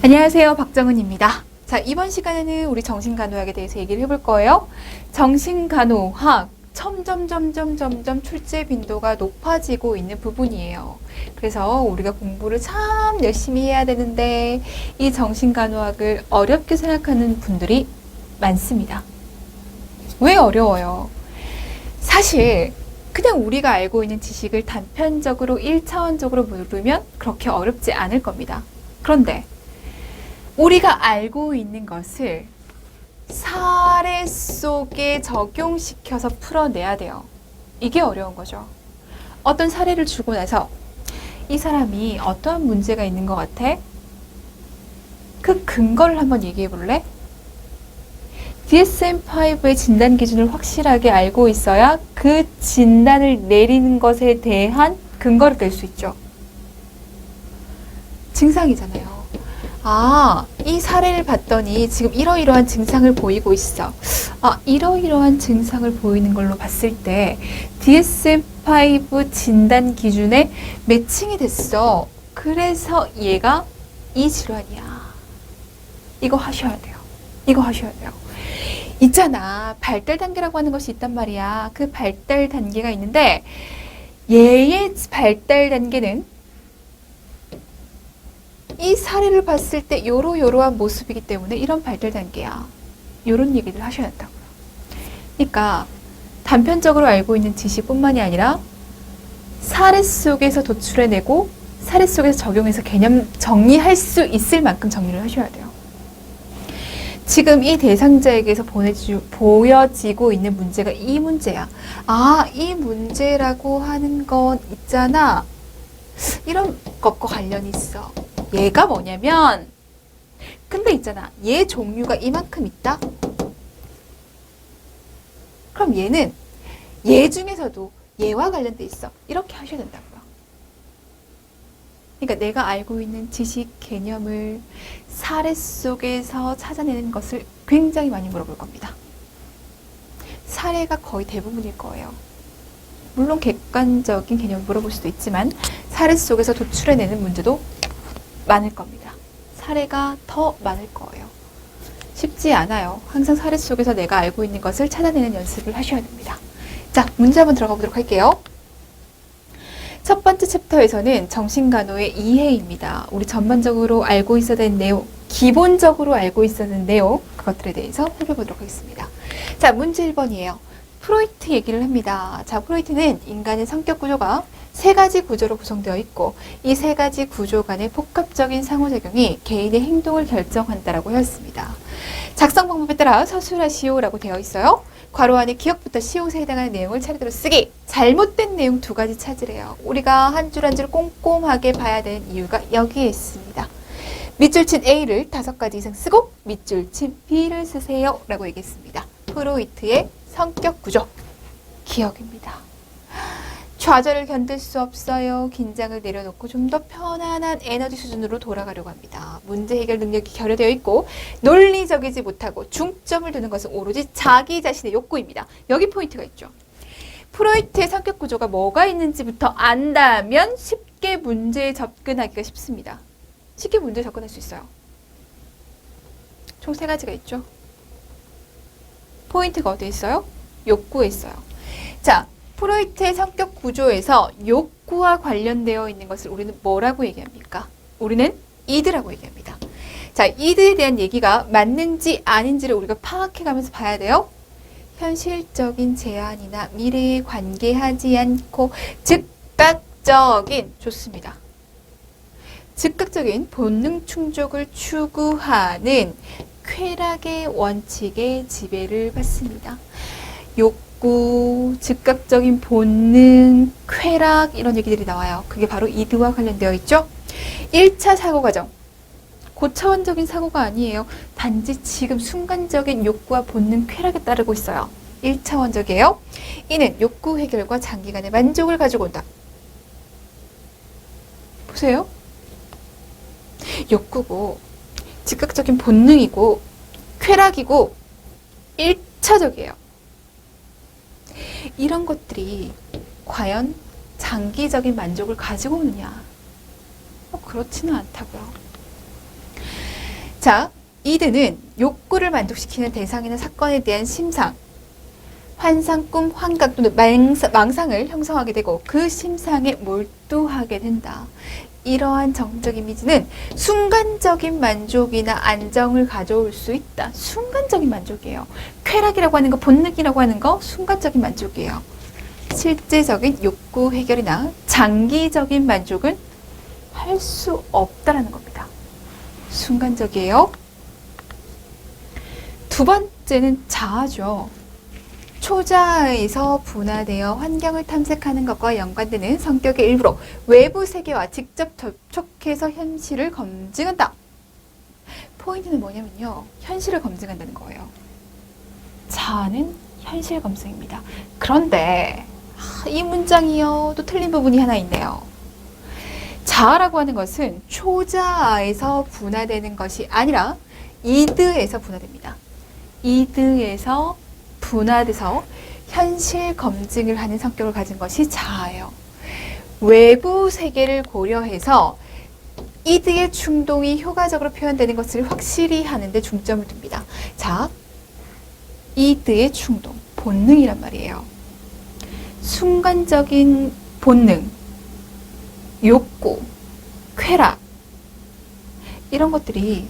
안녕하세요, 박정은입니다. 자, 이번 시간에는 우리 정신간호학에 대해서 얘기를 해볼 거예요. 정신간호학 점점 출제 빈도가 높아지고 있는 부분이에요. 그래서 우리가 공부를 참 열심히 해야 되는데 이 정신간호학을 어렵게 생각하는 분들이 많습니다. 왜 어려워요? 사실 그냥 우리가 알고 있는 지식을 단편적으로 1차원적으로 모르면 그렇게 어렵지 않을 겁니다. 그런데 우리가 알고 있는 것을 사례 속에 적용시켜서 풀어내야 돼요. 이게 어려운 거죠. 어떤 사례를 주고 나서 이 사람이 어떠한 문제가 있는 것 같아? 그 근거를 한번 얘기해 볼래? DSM-5의 진단 기준을 확실하게 알고 있어야 그 진단을 내리는 것에 대한 근거를 낼 수 있죠. 증상이잖아요. 아, 이 사례를 봤더니 지금 이러이러한 증상을 보이고 있어. 아, 이러이러한 증상을 보이는 걸로 봤을 때 DSM-5 진단 기준에 매칭이 됐어. 그래서 얘가 이 질환이야. 이거 하셔야 돼요. 이거 하셔야 돼요. 있잖아. 발달 단계라고 하는 것이 있단 말이야. 그 발달 단계가 있는데 얘의 발달 단계는 이 사례를 봤을 때 요러요러한 모습이기 때문에 이런 발달 단계야. 요런 얘기를 하셔야 한다고요. 그러니까 단편적으로 알고 있는 지식뿐만이 아니라 사례 속에서 도출해내고 사례 속에서 적용해서 개념 정리할 수 있을 만큼 정리를 하셔야 돼요. 지금 이 대상자에게서 보여지고 있는 문제가 이 문제야. 아, 이 문제라고 하는 건 있잖아. 이런 것과 관련이 있어. 얘가 뭐냐면, 근데 있잖아. 얘 종류가 이만큼 있다? 그럼 얘는 얘 중에서도 얘와 관련돼 있어. 이렇게 하셔야 된다고요. 그러니까 내가 알고 있는 지식, 개념을 사례 속에서 찾아내는 것을 굉장히 많이 물어볼 겁니다. 사례가 거의 대부분일 거예요. 물론 객관적인 개념을 물어볼 수도 있지만 사례 속에서 도출해내는 문제도 많을 겁니다. 사례가 더 많을 거예요. 쉽지 않아요. 항상 사례 속에서 내가 알고 있는 것을 찾아내는 연습을 하셔야 됩니다. 자, 문제 한번 들어가 보도록 할게요. 첫 번째 챕터에서는 정신간호의 이해입니다. 우리 전반적으로 알고 있어야 되는 내용, 기본적으로 알고 있어야 되는 내용, 그것들에 대해서 살펴보도록 하겠습니다. 자, 문제 1번이에요. 프로이트 얘기를 합니다. 자, 프로이트는 인간의 성격 구조가 세 가지 구조로 구성되어 있고 이 세 가지 구조 간의 복합적인 상호작용이 개인의 행동을 결정한다라고 했습니다. 작성 방법에 따라 서술하시오라고 되어 있어요. 괄호 안에 기억부터 시옷에 해당하는 내용을 차례대로 쓰기. 잘못된 내용 두 가지 찾으래요. 우리가 한 줄 한 줄 꼼꼼하게 봐야 되는 이유가 여기에 있습니다. 밑줄 친 A를 5가지 이상 쓰고 밑줄 친 B를 쓰세요 라고 얘기했습니다. 프로이트의 성격 구조, 기억입니다. 좌절을 견딜 수 없어요. 긴장을 내려놓고 좀 더 편안한 에너지 수준으로 돌아가려고 합니다. 문제 해결 능력이 결여되어 있고 논리적이지 못하고 중점을 두는 것은 오로지 자기 자신의 욕구입니다. 여기 포인트가 있죠. 프로이트의 성격 구조가 뭐가 있는지부터 안다면 쉽게 문제에 접근하기가 쉽습니다. 쉽게 문제에 접근할 수 있어요. 총 3가지가 있죠. 포인트가 어디에 있어요? 욕구에 있어요. 자, 프로이트의 성격 구조에서 욕구와 관련되어 있는 것을 우리는 뭐라고 얘기합니까? 우리는 이드라고 얘기합니다. 자, 이드에 대한 얘기가 맞는지 아닌지를 우리가 파악해가면서 봐야 돼요. 현실적인 제한이나 미래에 관계하지 않고 즉각적인, 좋습니다. 즉각적인 본능 충족을 추구하는 쾌락의 원칙에 지배를 받습니다. 욕구, 즉각적인 본능, 쾌락 이런 얘기들이 나와요. 그게 바로 이드와 관련되어 있죠. 1차 사고 과정. 고차원적인 사고가 아니에요. 단지 지금 순간적인 욕구와 본능, 쾌락에 따르고 있어요. 1차원적이에요. 이는 욕구 해결과 장기간의 만족을 가지고 온다. 보세요. 욕구고 즉각적인 본능이고 쾌락이고 1차적이에요. 이런 것들이 과연 장기적인 만족을 가지고 오느냐? 그렇지는 않다고요. 자, 이드는 욕구를 만족시키는 대상이나 사건에 대한 심상, 환상, 꿈, 환각 또는 망상을 형성하게 되고 그 심상에 몰두하게 된다. 이러한 정적 이미지는 순간적인 만족이나 안정을 가져올 수 있다. 순간적인 만족이에요. 쾌락이라고 하는 거, 본능이라고 하는 거 순간적인 만족이에요. 실제적인 욕구 해결이나 장기적인 만족은 할 수 없다라는 겁니다. 순간적이에요. 두 번째는 자아죠. 초자아에서 분화되어 환경을 탐색하는 것과 연관되는 성격의 일부로 외부 세계와 직접 접촉해서 현실을 검증한다. 포인트는 뭐냐면요. 현실을 검증한다는 거예요. 자아는 현실 검증입니다. 그런데 이 문장이요. 또 틀린 부분이 하나 있네요. 자아라고 하는 것은 초자아에서 분화되는 것이 아니라 이드에서 분화됩니다. 이드에서 분화돼서 현실 검증을 하는 성격을 가진 것이 자아예요. 외부 세계를 고려해서 이드의 충동이 효과적으로 표현되는 것을 확실히 하는 데 중점을 둡니다. 자, 이드의 충동, 본능이란 말이에요. 순간적인 본능, 욕구, 쾌락 이런 것들이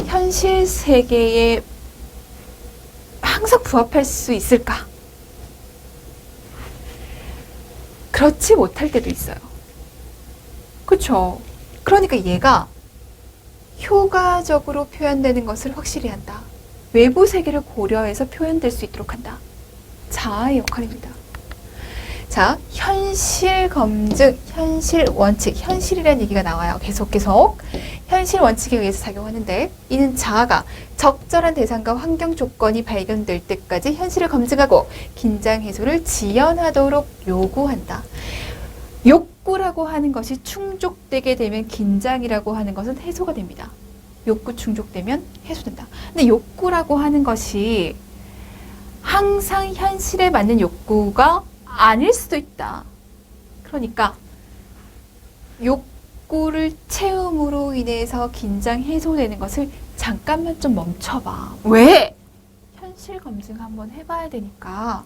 현실 세계에 항상 부합할 수 있을까? 그렇지 못할 때도 있어요. 그렇죠? 그러니까 얘가 효과적으로 표현되는 것을 확실히 한다. 외부 세계를 고려해서 표현될 수 있도록 한다. 자아의 역할입니다. 자, 현실 검증, 현실 원칙, 현실이라는 얘기가 나와요. 계속. 현실 원칙에 의해서 작용하는데 이는 자아가 적절한 대상과 환경 조건이 발견될 때까지 현실을 검증하고 긴장 해소를 지연하도록 요구한다. 욕구라고 하는 것이 충족되게 되면 긴장이라고 하는 것은 해소가 됩니다. 욕구 충족되면 해소된다. 근데 욕구라고 하는 것이 항상 현실에 맞는 욕구가 아닐 수도 있다. 그러니까 욕구를 채움으로 인해서 긴장 해소되는 것을 잠깐만 좀 멈춰봐. 왜? 현실 검증 한번 해봐야 되니까.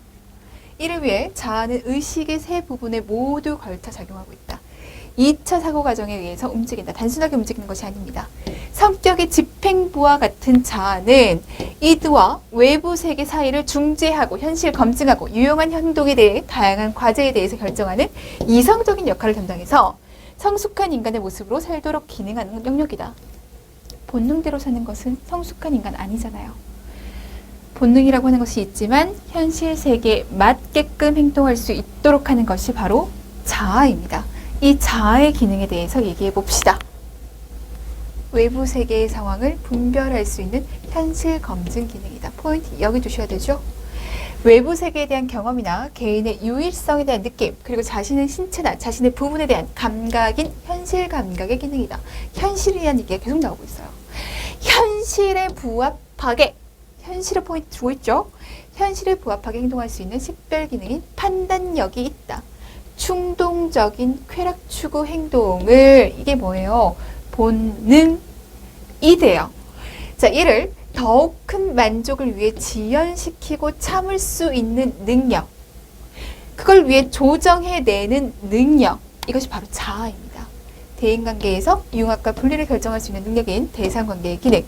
이를 위해 자아는 의식의 세 부분에 모두 걸쳐 작용하고 있다. 2차 사고 과정에 의해서 움직인다. 단순하게 움직이는 것이 아닙니다. 성격의 집행부와 같은 자아는 이드와 외부 세계 사이를 중재하고 현실 검증하고 유용한 행동에 대해 다양한 과제에 대해서 결정하는 이성적인 역할을 담당해서 성숙한 인간의 모습으로 살도록 기능하는 영역이다. 본능대로 사는 것은 성숙한 인간 아니잖아요. 본능이라고 하는 것이 있지만 현실 세계에 맞게끔 행동할 수 있도록 하는 것이 바로 자아입니다. 이 자아의 기능에 대해서 얘기해 봅시다. 외부 세계의 상황을 분별할 수 있는 현실 검증 기능이다. 포인트 여기 두셔야 되죠. 외부 세계에 대한 경험이나 개인의 유일성에 대한 느낌, 그리고 자신의 신체나 자신의 부분에 대한 감각인 현실 감각의 기능이다. 현실이라는 얘기가 계속 나오고 있어요. 현실에 부합하게, 현실의 포인트 주고 있죠. 현실에 부합하게 행동할 수 있는 식별 기능인 판단력이 있다. 충동적인 쾌락 추구 행동을, 이게 뭐예요? 본능이 돼요. 자, 이를 더욱 큰 만족을 위해 지연시키고 참을 수 있는 능력, 그걸 위해 조정해내는 능력, 이것이 바로 자아입니다. 대인관계에서 융합과 분리를 결정할 수 있는 능력인 대상관계의 기능,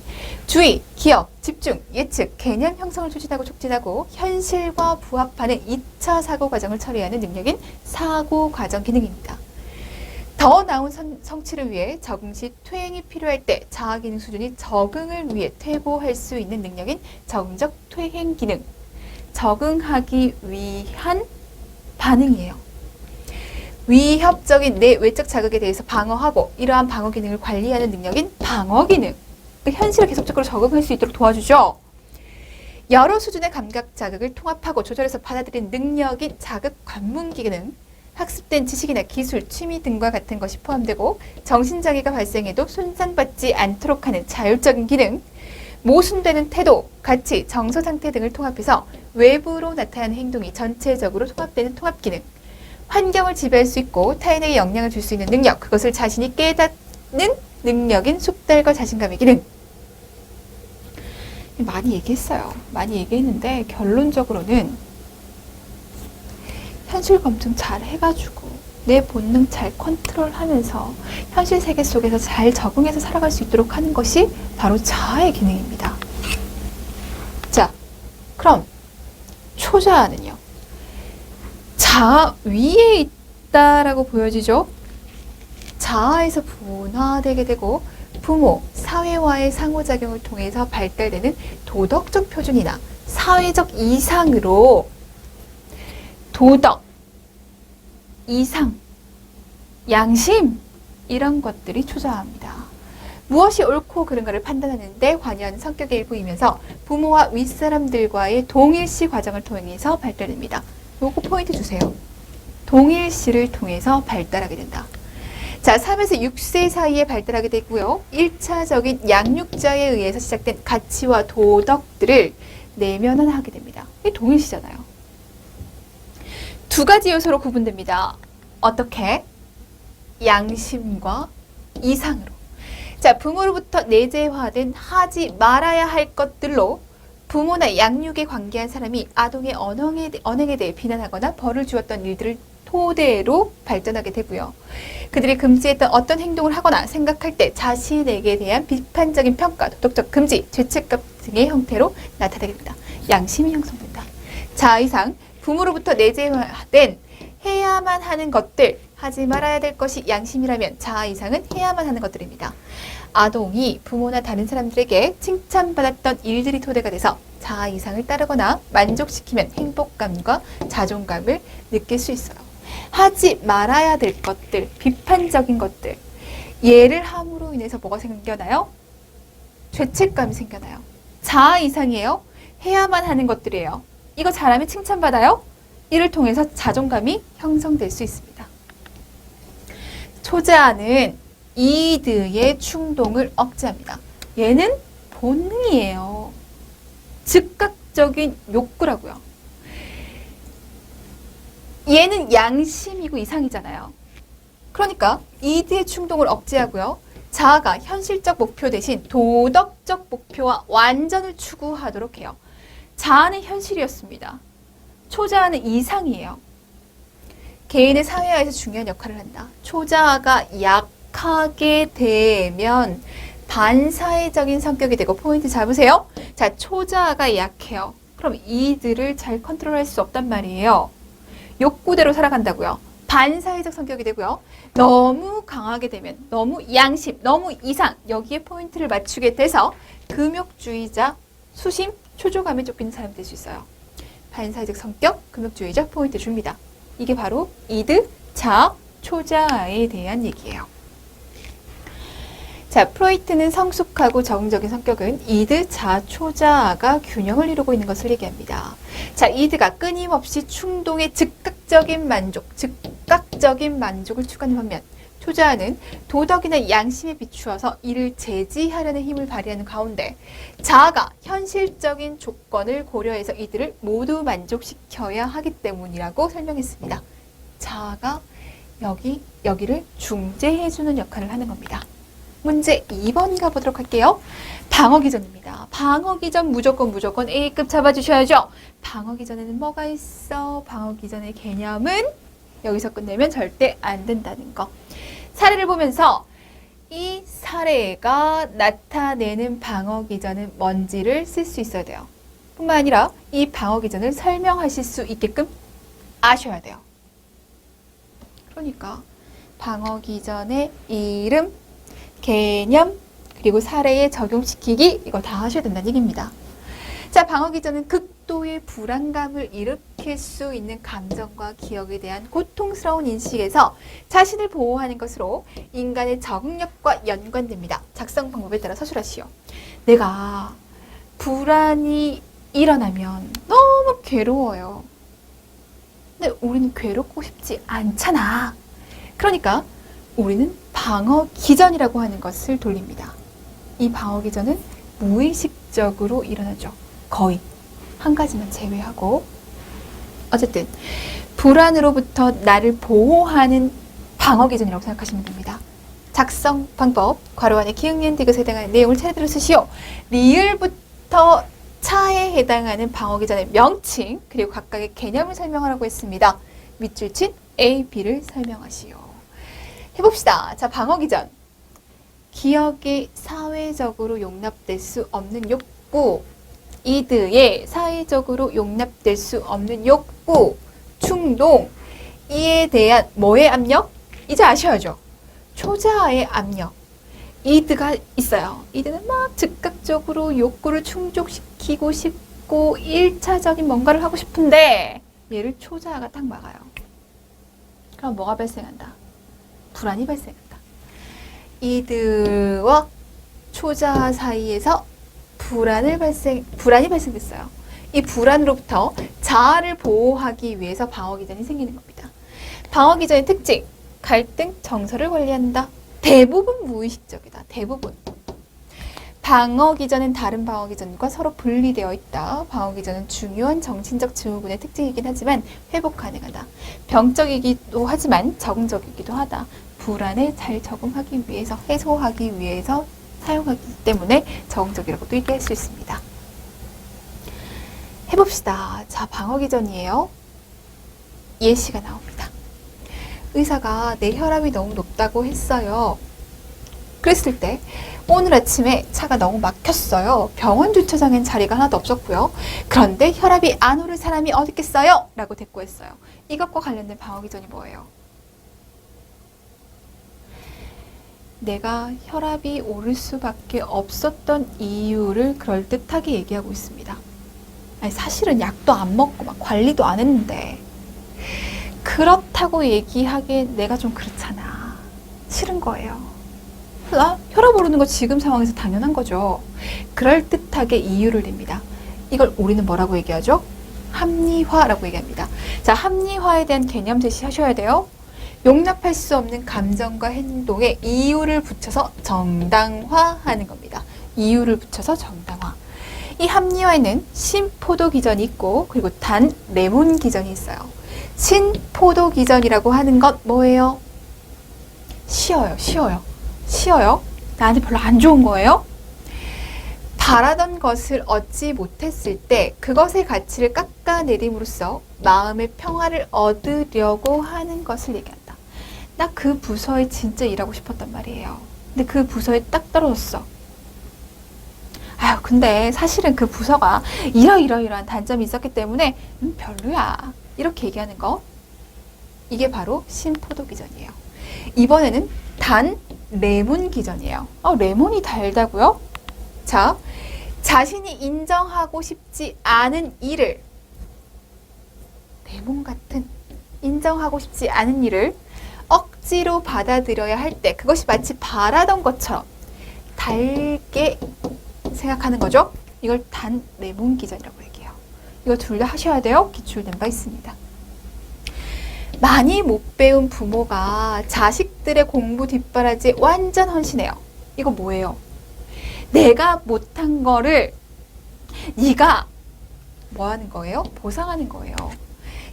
주의, 기억, 집중, 예측, 개념 형성을 추진하고 촉진하고 현실과 부합하는 2차 사고 과정을 처리하는 능력인 사고 과정 기능입니다. 더 나은 성취를 위해 적응 시 퇴행이 필요할 때 자아 기능 수준이 적응을 위해 퇴보할 수 있는 능력인 적응적 퇴행 기능, 적응하기 위한 반응이에요. 위협적인 내 외적 자극에 대해서 방어하고 이러한 방어 기능을 관리하는 능력인 방어 기능, 현실에 계속적으로 적응할 수 있도록 도와주죠. 여러 수준의 감각 자극을 통합하고 조절해서 받아들이는 능력인 자극 관문 기능, 학습된 지식이나 기술, 취미 등과 같은 것이 포함되고 정신장애가 발생해도 손상받지 않도록 하는 자율적인 기능, 모순되는 태도, 가치, 정서 상태 등을 통합해서 외부로 나타나는 행동이 전체적으로 통합되는 통합 기능, 환경을 지배할 수 있고 타인에게 영향을 줄 수 있는 능력, 그것을 자신이 깨닫는 능력인 숙달과 자신감의 기능, 많이 얘기했어요. 많이 얘기했는데 결론적으로는 현실 검증 잘 해가지고 내 본능 잘 컨트롤하면서 현실 세계 속에서 잘 적응해서 살아갈 수 있도록 하는 것이 바로 자아의 기능입니다. 자, 그럼 초자아는요. 자아 위에 있다라고 보여지죠. 자아에서 분화되게 되고 부모, 사회와의 상호작용을 통해서 발달되는 도덕적 표준이나 사회적 이상으로 도덕, 이상, 양심 이런 것들이 초자아입니다. 무엇이 옳고 그른가를 판단하는 데 관여하는 성격의 일부이면서 부모와 윗사람들과의 동일시 과정을 통해서 발달됩니다. 요거 포인트 주세요. 동일시를 통해서 발달하게 된다. 자, 3에서 6세 사이에 발달하게 되고요. 1차적인 양육자에 의해서 시작된 가치와 도덕들을 내면화하게 됩니다. 이게 동일시잖아요. 두 가지 요소로 구분됩니다. 어떻게? 양심과 이상으로. 자, 부모로부터 내재화된 하지 말아야 할 것들로 부모나 양육에 관계한 사람이 아동의 언행에 대해 비난하거나 벌을 주었던 일들을 토대로 발전하게 되고요. 그들이 금지했던 어떤 행동을 하거나 생각할 때 자신에게 대한 비판적인 평가, 도덕적 금지, 죄책감 등의 형태로 나타나게 됩니다. 양심이 형성된다. 자, 이상 부모로부터 내재된 해야만 하는 것들, 하지 말아야 될 것이 양심이라면 자아 이상은 해야만 하는 것들입니다. 아동이 부모나 다른 사람들에게 칭찬받았던 일들이 토대가 돼서 자아 이상을 따르거나 만족시키면 행복감과 자존감을 느낄 수 있어요. 하지 말아야 될 것들, 비판적인 것들, 예를 함으로 인해서 뭐가 생겨나요? 죄책감이 생겨나요. 자아 이상이에요. 해야만 하는 것들이에요. 이거 잘하면 칭찬받아요. 이를 통해서 자존감이 형성될 수 있습니다. 초자아는 이드의 충동을 억제합니다. 얘는 본능이에요. 즉각적인 욕구라고요. 얘는 양심이고 이상이잖아요. 그러니까 이드의 충동을 억제하고요. 자아가 현실적 목표 대신 도덕적 목표와 완전을 추구하도록 해요. 자아는 현실이었습니다. 초자아는 이상이에요. 개인의 사회화에서 중요한 역할을 한다. 초자아가 약하게 되면 반사회적인 성격이 되고, 포인트 잡으세요. 자, 초자아가 약해요. 그럼 이들을 잘 컨트롤할 수 없단 말이에요. 욕구대로 살아간다고요. 반사회적 성격이 되고요. 너무 강하게 되면 너무 양심, 너무 이상, 여기에 포인트를 맞추게 돼서 금욕주의자, 수심, 초조감에 쫓기는 사람이 될 수 있어요. 반사회적 성격, 금욕주의자 포인트 줍니다. 이게 바로 이드, 자, 초자아에 대한 얘기예요. 자, 프로이트는 성숙하고 적응적인 성격은 이드, 자, 초자아가 균형을 이루고 있는 것을 얘기합니다. 자, 이드가 끊임없이 충동의 즉각적인 만족을 추구하는 반면 초자아는 도덕이나 양심에 비추어서 이를 제지하려는 힘을 발휘하는 가운데 자아가 현실적인 조건을 고려해서 이들을 모두 만족시켜야 하기 때문이라고 설명했습니다. 자아가 여기를 중재해주는 역할을 하는 겁니다. 문제 2번 가보도록 할게요. 방어기전입니다. 방어기전 무조건 A급 잡아주셔야죠. 방어기전에는 뭐가 있어? 방어기전의 개념은 여기서 끝내면 절대 안 된다는 거. 사례를 보면서 이 사례가 나타내는 방어기전은 뭔지를 쓸 수 있어야 돼요. 뿐만 아니라 이 방어기전을 설명하실 수 있게끔 아셔야 돼요. 그러니까 방어기전의 이름, 개념, 그리고 사례에 적용시키기, 이거 다 하셔야 된다는 얘기입니다. 자, 방어기전은 극도의 불안감을 일으킬 수 있는 감정과 기억에 대한 고통스러운 인식에서 자신을 보호하는 것으로 인간의 적응력과 연관됩니다. 작성 방법에 따라 서술하시오. 내가 불안이 일어나면 너무 괴로워요. 근데 우리는 괴롭고 싶지 않잖아. 그러니까 우리는 방어기전이라고 하는 것을 돌립니다. 이 방어기전은 무의식적으로 일어나죠. 거의. 한 가지만 제외하고. 어쨌든 불안으로부터 나를 보호하는 방어기전이라고 생각하시면 됩니다. 작성 방법, 괄호 안에 기흥, 니은, 디귿에 해당하는 내용을 차례대로 쓰시오. 리을부터 차에 해당하는 방어기전의 명칭 그리고 각각의 개념을 설명하라고 했습니다. 밑줄 친 A, B를 설명하시오. 해봅시다. 자, 방어기전. 기억이 사회적으로 용납될 수 없는 욕구, 이드에 사회적으로 용납될 수 없는 욕구, 충동, 이에 대한 뭐의 압력? 이제 아셔야죠. 초자아의 압력. 이드가 있어요. 이드는 막 즉각적으로 욕구를 충족시키고 싶고 1차적인 뭔가를 하고 싶은데 얘를 초자아가 딱 막아요. 그럼 뭐가 발생한다? 불안이 발생한다. 이드와 초자아 사이에서 불안이 발생됐어요. 이 불안으로부터 자아를 보호하기 위해서 방어기전이 생기는 겁니다. 방어기전의 특징, 갈등, 정서를 관리한다. 대부분 무의식적이다. 대부분. 방어기전은 다른 방어기전과 서로 분리되어 있다. 방어기전은 중요한 정신적 증후군의 특징이긴 하지만 회복 가능하다. 병적이기도 하지만 적응적이기도 하다. 불안에 잘 적응하기 위해서, 해소하기 위해서 사용하기 때문에 적응적이라고도 얘기할 수 있습니다. 해봅시다. 자, 방어기전이에요. 예시가 나옵니다. 의사가 내 혈압이 너무 높다고 했어요. 그랬을 때 오늘 아침에 차가 너무 막혔어요. 병원 주차장엔 자리가 하나도 없었고요. 그런데 혈압이 안 오를 사람이 어디 있겠어요? 라고 대꾸했어요. 이것과 관련된 방어기전이 뭐예요? 내가 혈압이 오를 수밖에 없었던 이유를 그럴듯하게 얘기하고 있습니다. 아니, 사실은 약도 안 먹고 막 관리도 안 했는데 그렇다고 얘기하기엔 내가 좀 그렇잖아. 싫은 거예요. 나 혈압 오르는 거 지금 상황에서 당연한 거죠. 그럴듯하게 이유를 냅니다. 이걸 우리는 뭐라고 얘기하죠? 합리화라고 얘기합니다. 자, 합리화에 대한 개념 제시하셔야 돼요. 용납할 수 없는 감정과 행동에 이유를 붙여서 정당화하는 겁니다. 이유를 붙여서 정당화. 이 합리화에는 신포도 기전이 있고 그리고 단레몬 기전이 있어요. 신포도 기전이라고 하는 것 뭐예요? 쉬워요. 나한테 별로 안 좋은 거예요. 바라던 것을 얻지 못했을 때 그것의 가치를 깎아내림으로써 마음의 평화를 얻으려고 하는 것을 얘기한다. 나 그 부서에 진짜 일하고 싶었단 말이에요. 근데 그 부서에 딱 떨어졌어. 아유, 근데 사실은 그 부서가 이러이러이러한 단점이 있었기 때문에 별로야. 이렇게 얘기하는 거. 이게 바로 신포도 기전이에요. 이번에는 단 레몬 기전이에요. 레몬이 달다고요? 자, 자신이 인정하고 싶지 않은 일을, 레몬 같은 인정하고 싶지 않은 일을 억지로 받아들여야 할 때 그것이 마치 바라던 것처럼 달게 생각하는 거죠. 이걸 단 레몬 기전이라고 얘기해요. 이거 둘 다 하셔야 돼요. 기출된 바 있습니다. 많이 못 배운 부모가 자식들의 공부 뒷바라지에 완전 헌신해요. 이거 뭐예요? 내가 못한 거를 네가 뭐 하는 거예요? 보상하는 거예요.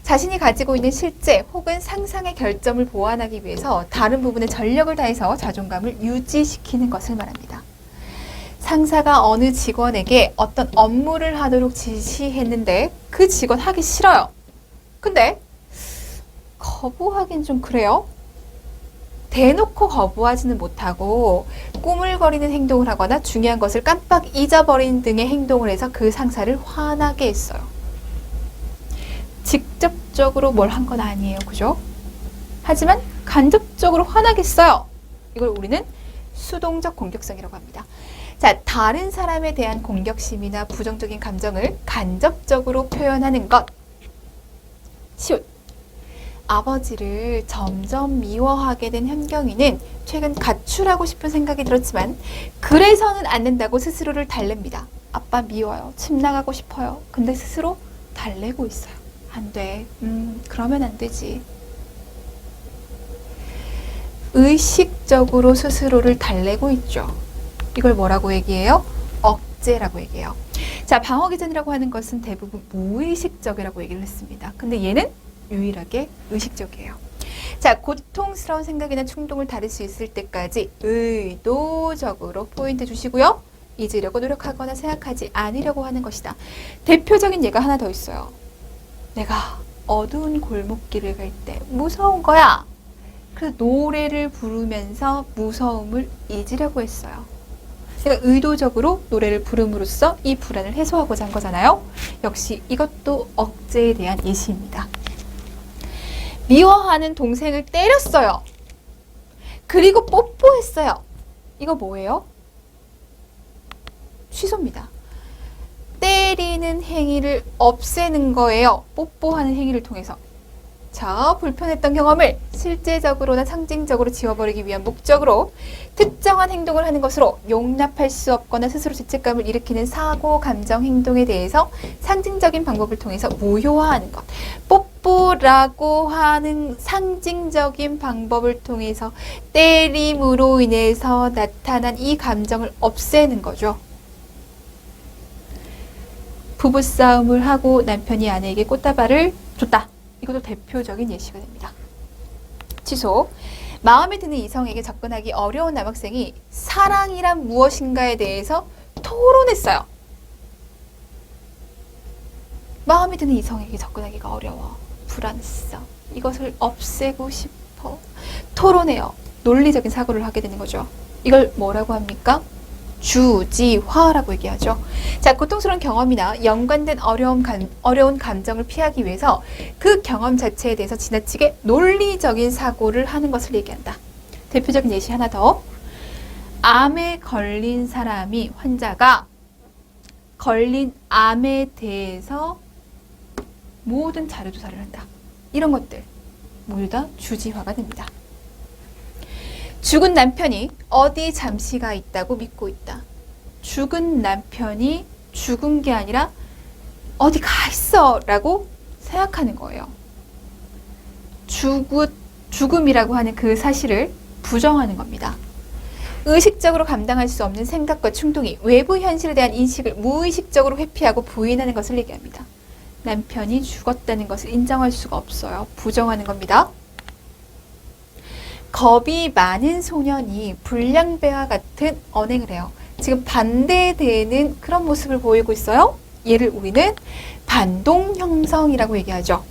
자신이 가지고 있는 실제 혹은 상상의 결점을 보완하기 위해서 다른 부분에 전력을 다해서 자존감을 유지시키는 것을 말합니다. 상사가 어느 직원에게 어떤 업무를 하도록 지시했는데 그 직원 하기 싫어요. 근데 거부하긴 좀 그래요. 대놓고 거부하지는 못하고 꾸물거리는 행동을 하거나 중요한 것을 깜빡 잊어버린 등의 행동을 해서 그 상사를 화나게 했어요. 직접적으로 뭘 한 건 아니에요. 그죠? 하지만 간접적으로 화나게 했어요. 이걸 우리는 수동적 공격성이라고 합니다. 자, 다른 사람에 대한 공격심이나 부정적인 감정을 간접적으로 표현하는 것. 시옷. 아버지를 점점 미워하게 된 현경이는 최근 가출하고 싶은 생각이 들었지만 그래서는 안 된다고 스스로를 달랩니다. 아빠 미워요. 집 나가고 싶어요. 근데 스스로 달래고 있어요. 안 돼. 그러면 안 되지. 의식적으로 스스로를 달래고 있죠. 이걸 뭐라고 얘기해요? 억제라고 얘기해요. 자, 방어기전이라고 하는 것은 대부분 무의식적이라고 얘기를 했습니다. 근데 얘는 유일하게 의식적이에요. 자, 고통스러운 생각이나 충동을 다룰 수 있을 때까지 의도적으로 포인트 주시고요. 잊으려고 노력하거나 생각하지 않으려고 하는 것이다. 대표적인 예가 하나 더 있어요. 내가 어두운 골목길을 갈 때 무서운 거야. 그래서 노래를 부르면서 무서움을 잊으려고 했어요. 그러니까 의도적으로 노래를 부름으로써 이 불안을 해소하고자 한 거잖아요. 역시 이것도 억제에 대한 예시입니다. 미워하는 동생을 때렸어요. 그리고 뽀뽀했어요. 이거 뭐예요? 취소입니다. 때리는 행위를 없애는 거예요. 뽀뽀하는 행위를 통해서. 자, 불편했던 경험을 실제적으로나 상징적으로 지워버리기 위한 목적으로 특정한 행동을 하는 것으로 용납할 수 없거나 스스로 죄책감을 일으키는 사고, 감정, 행동에 대해서 상징적인 방법을 통해서 무효화하는 것. 뽀뽀라고 하는 상징적인 방법을 통해서 때림으로 인해서 나타난 이 감정을 없애는 거죠. 부부싸움을 하고 남편이 아내에게 꽃다발을 줬다. 이것도 대표적인 예시가 됩니다. 취소. 마음에 드는 이성에게 접근하기 어려운 남학생이 사랑이란 무엇인가에 대해서 토론했어요. 마음에 드는 이성에게 접근하기가 어려워. 불안했어. 이것을 없애고 싶어. 토론해요. 논리적인 사고를 하게 되는 거죠. 이걸 뭐라고 합니까? 주지화라고 얘기하죠. 자, 고통스러운 경험이나 연관된 어려운 감정을 피하기 위해서 그 경험 자체에 대해서 지나치게 논리적인 사고를 하는 것을 얘기한다. 대표적인 예시 하나 더. 암에 걸린 사람이, 환자가 걸린 암에 대해서 모든 자료 조사를 한다. 이런 것들 모두 다 주지화가 됩니다. 죽은 남편이 어디 잠시 가 있다고 믿고 있다. 죽은 남편이 죽은 게 아니라 어디 가 있어 라고 생각하는 거예요. 죽음이라고 하는 그 사실을 부정하는 겁니다. 의식적으로 감당할 수 없는 생각과 충동이 외부 현실에 대한 인식을 무의식적으로 회피하고 부인하는 것을 얘기합니다. 남편이 죽었다는 것을 인정할 수가 없어요. 부정하는 겁니다. 겁이 많은 소년이 불량배와 같은 언행을 해요. 지금 반대되는 그런 모습을 보이고 있어요. 얘를 우리는 반동형성이라고 얘기하죠.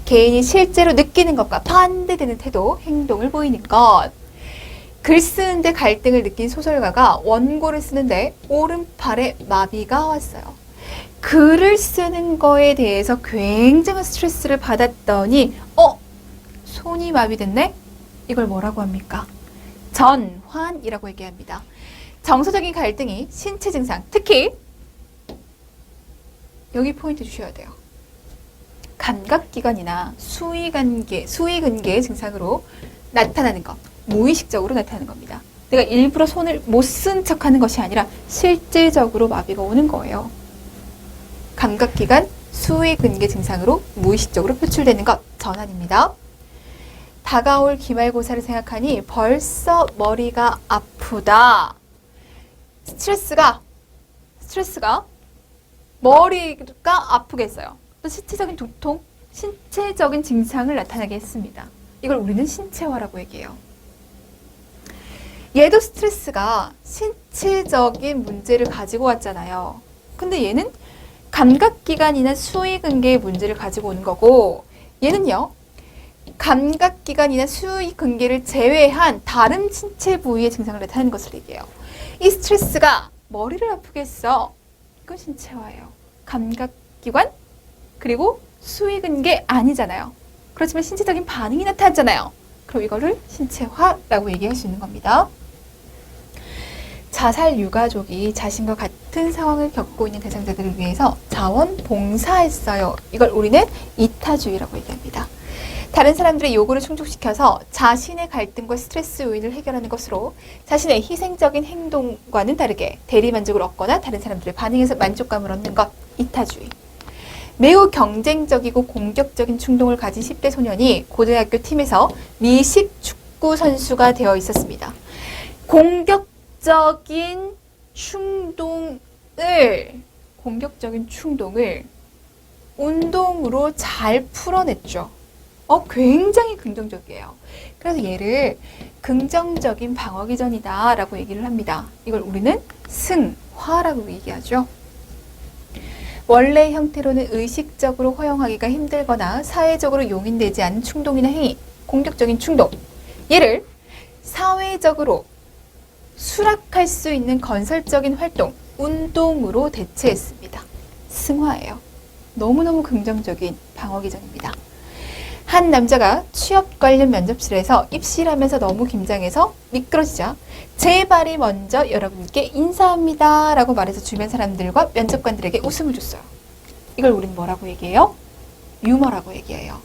개인이 실제로 느끼는 것과 반대되는 태도, 행동을 보이는 것. 글 쓰는데 갈등을 느낀 소설가가 원고를 쓰는데 오른팔에 마비가 왔어요. 글을 쓰는 거에 대해서 굉장한 스트레스를 받았더니 손이 마비됐네? 이걸 뭐라고 합니까? 전환이라고 얘기합니다. 정서적인 갈등이 신체 증상, 특히 여기 포인트 주셔야 돼요. 감각기관이나 수위근개 증상으로 나타나는 것, 무의식적으로 나타나는 겁니다. 내가 일부러 손을 못 쓴 척하는 것이 아니라 실질적으로 마비가 오는 거예요. 감각기관, 수위근개 증상으로 무의식적으로 표출되는 것, 전환입니다. 다가올 기말고사를 생각하니 벌써 머리가 아프다. 스트레스가 머리가 아프게 했어요. 또 신체적인 두통, 신체적인 증상을 나타나게 했습니다. 이걸 우리는 신체화라고 얘기해요. 얘도 스트레스가 신체적인 문제를 가지고 왔잖아요. 근데 얘는 감각기관이나 수위근개의 문제를 가지고 오는 거고, 얘는요, 감각기관이나 수위근개를 제외한 다른 신체 부위의 증상을 나타내는 것을 얘기해요. 이 스트레스가 머리를 아프게 했어. 이건 신체화예요. 감각기관 그리고 수위근개 아니잖아요. 그렇지만 신체적인 반응이 나타났잖아요. 그럼 이거를 신체화라고 얘기할 수 있는 겁니다. 자살 유가족이 자신과 같은 상황을 겪고 있는 대상자들을 위해서 자원봉사했어요. 이걸 우리는 이타주의라고 얘기합니다. 다른 사람들의 요구를 충족시켜서 자신의 갈등과 스트레스 요인을 해결하는 것으로 자신의 희생적인 행동과는 다르게 대리만족을 얻거나 다른 사람들의 반응에서 만족감을 얻는 것, 이타주의. 매우 경쟁적이고 공격적인 충동을 가진 10대 소년이 고등학교 팀에서 미식 축구 선수가 되어 있었습니다. 공격적인 충동을 운동으로 잘 풀어냈죠. 굉장히 긍정적이에요. 그래서 얘를 긍정적인 방어 기전이다 라고 얘기를 합니다. 이걸 우리는 승화라고 얘기하죠. 원래 형태로는 의식적으로 허용하기가 힘들거나 사회적으로 용인되지 않은 충동이나 행위, 공격적인 충동. 얘를 사회적으로 수락할 수 있는 건설적인 활동, 운동으로 대체했습니다. 승화예요. 너무너무 긍정적인 방어 기전입니다. 한 남자가 취업 관련 면접실에서 입실하면서 너무 긴장해서 미끄러지자 제 발이 먼저 여러분께 인사합니다 라고 말해서 주변 사람들과 면접관들에게 웃음을 줬어요. 이걸 우리는 뭐라고 얘기해요? 유머라고 얘기해요.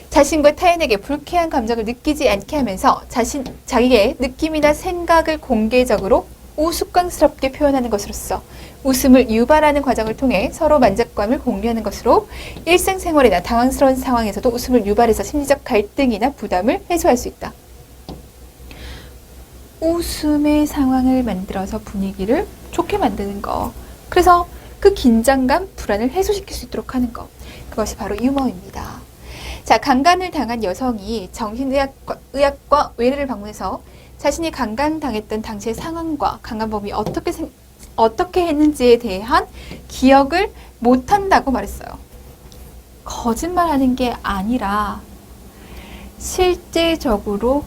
자신과 타인에게 불쾌한 감정을 느끼지 않게 하면서 자기의 느낌이나 생각을 공개적으로 우스꽝스럽게 표현하는 것으로서 웃음을 유발하는 과정을 통해 서로 만족감을 공유하는 것으로 일상생활이나 당황스러운 상황에서도 웃음을 유발해서 심리적 갈등이나 부담을 해소할 수 있다. 웃음의 상황을 만들어서 분위기를 좋게 만드는 거. 그래서 그 긴장감, 불안을 해소시킬 수 있도록 하는 거. 그것이 바로 유머입니다. 자, 강간을 당한 여성이 정신의학과 의뢰를 방문해서 자신이 강간당했던 당시의 상황과 강간범이 어떻게 했는지에 대한 기억을 못한다고 말했어요. 거짓말하는 게 아니라 실제적으로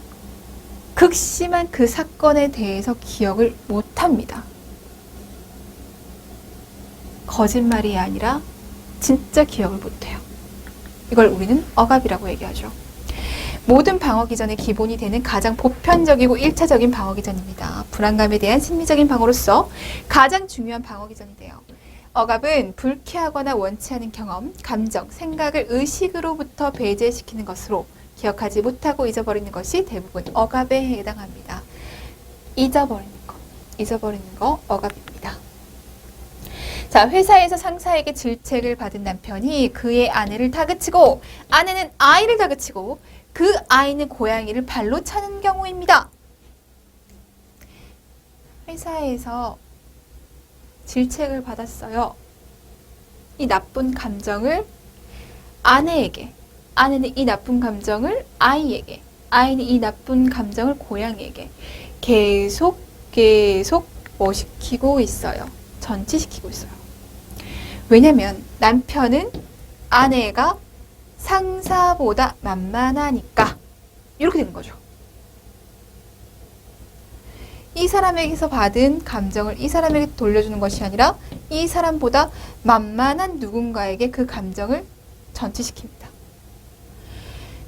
극심한 그 사건에 대해서 기억을 못합니다. 거짓말이 아니라 진짜 기억을 못해요. 이걸 우리는 억압이라고 얘기하죠. 모든 방어 기전의 기본이 되는 가장 보편적이고 1차적인 방어 기전입니다. 불안감에 대한 심리적인 방어로서 가장 중요한 방어 기전이 돼요. 억압은 불쾌하거나 원치 않은 경험, 감정, 생각을 의식으로부터 배제시키는 것으로 기억하지 못하고 잊어버리는 것이 대부분 억압에 해당합니다. 잊어버리는 거 억압입니다. 자, 회사에서 상사에게 질책을 받은 남편이 그의 아내를 다그치고 아내는 아이를 다그치고 그 아이는 고양이를 발로 차는 경우입니다. 회사에서 질책을 받았어요. 이 나쁜 감정을 아내에게, 아내는 이 나쁜 감정을 아이에게, 아이는 이 나쁜 감정을 고양이에게 계속 뭐 시키고 있어요. 전치시키고 있어요. 왜냐면 남편은 아내가 상사보다 만만하니까 이렇게 되는 거죠. 이 사람에게서 받은 감정을 이 사람에게 돌려주는 것이 아니라 이 사람보다 만만한 누군가에게 그 감정을 전치시킵니다.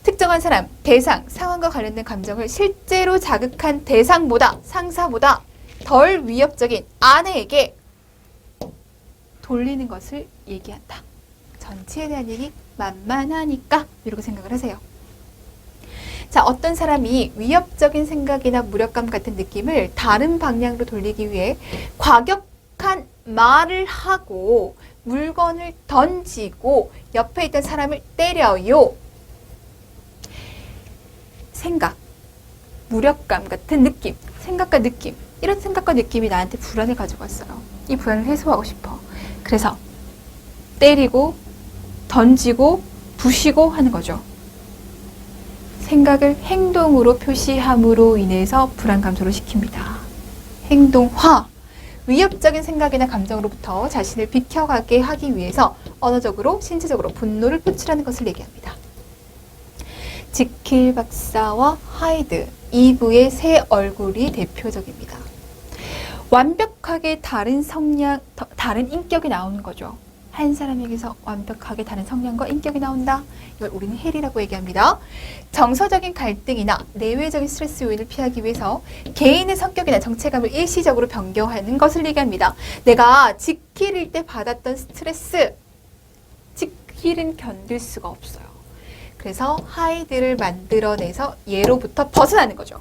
특정한 사람, 대상, 상황과 관련된 감정을 실제로 자극한 대상보다, 상사보다 덜 위협적인 아내에게 돌리는 것을 얘기한다. 전치에 대한 얘기 만만하니까 이렇게 생각을 하세요. 자, 어떤 사람이 위협적인 생각이나 무력감 같은 느낌을 다른 방향으로 돌리기 위해 과격한 말을 하고 물건을 던지고 옆에 있던 사람을 때려요. 생각, 무력감 같은 느낌, 생각과 느낌, 이런 생각과 느낌이 나한테 불안을 가지고 왔어요. 이 불안을 해소하고 싶어. 그래서 때리고 던지고 부시고 하는 거죠. 생각을 행동으로 표시함으로 인해서 불안 감소를 시킵니다. 행동화. 위협적인 생각이나 감정으로부터 자신을 비켜가게 하기 위해서 언어적으로, 신체적으로 분노를 표출하는 것을 얘기합니다. 지킬 박사와 하이드, 이브의 새 얼굴이 대표적입니다. 완벽하게 다른 인격이 나오는 거죠. 한 사람에게서 완벽하게 다른 성향과 인격이 나온다. 이걸 우리는 헬이라고 얘기합니다. 정서적인 갈등이나 내외적인 스트레스 요인을 피하기 위해서 개인의 성격이나 정체감을 일시적으로 변경하는 것을 얘기합니다. 내가 지킬일 때 받았던 스트레스, 지킬은 견딜 수가 없어요. 그래서 하이드를 만들어내서 얘로부터 벗어나는 거죠.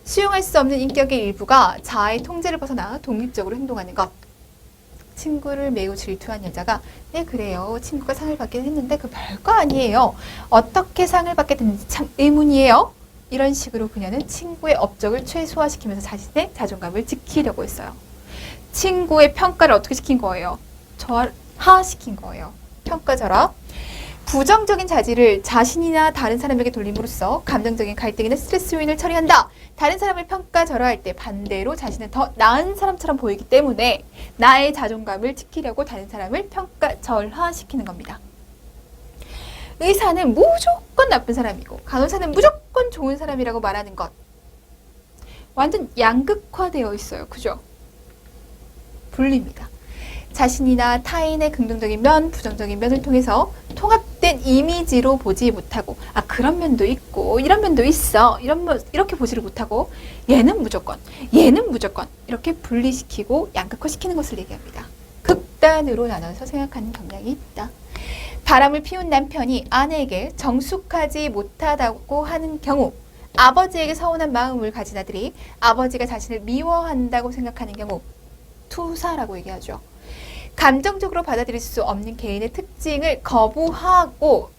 수용할 수 없는 인격의 일부가 자아의 통제를 벗어나 독립적으로 행동하는 것. 친구를 매우 질투한 여자가 네 그래요. 친구가 상을 받긴 했는데 그 별거 아니에요. 어떻게 상을 받게 됐는지 참 의문이에요. 이런 식으로 그녀는 친구의 업적을 최소화시키면서 자신의 자존감을 지키려고 했어요. 친구의 평가를 어떻게 시킨 거예요? 저하시킨 거예요. 평가절하. 부정적인 자질을 자신이나 다른 사람에게 돌림으로써 감정적인 갈등이나 스트레스 요인을 처리한다. 다른 사람을 평가절하할 때 반대로 자신은 더 나은 사람처럼 보이기 때문에 나의 자존감을 지키려고 다른 사람을 평가절하시키는 겁니다. 의사는 무조건 나쁜 사람이고 간호사는 무조건 좋은 사람이라고 말하는 것. 완전 양극화되어 있어요. 그죠? 분리입니다. 자신이나 타인의 긍정적인 면, 부정적인 면을 통해서 통합된 이미지로 보지 못하고 그런 면도 있고 이런 면도 있어 이렇게 보지를 못하고 얘는 무조건 이렇게 분리시키고 양극화시키는 것을 얘기합니다. 극단으로 나눠서 생각하는 경향이 있다. 바람을 피운 남편이 아내에게 정숙하지 못하다고 하는 경우, 아버지에게 서운한 마음을 가진 아들이 아버지가 자신을 미워한다고 생각하는 경우, 투사라고 얘기하죠. 감정적으로 받아들일 수 없는 개인의 특징을 거부하고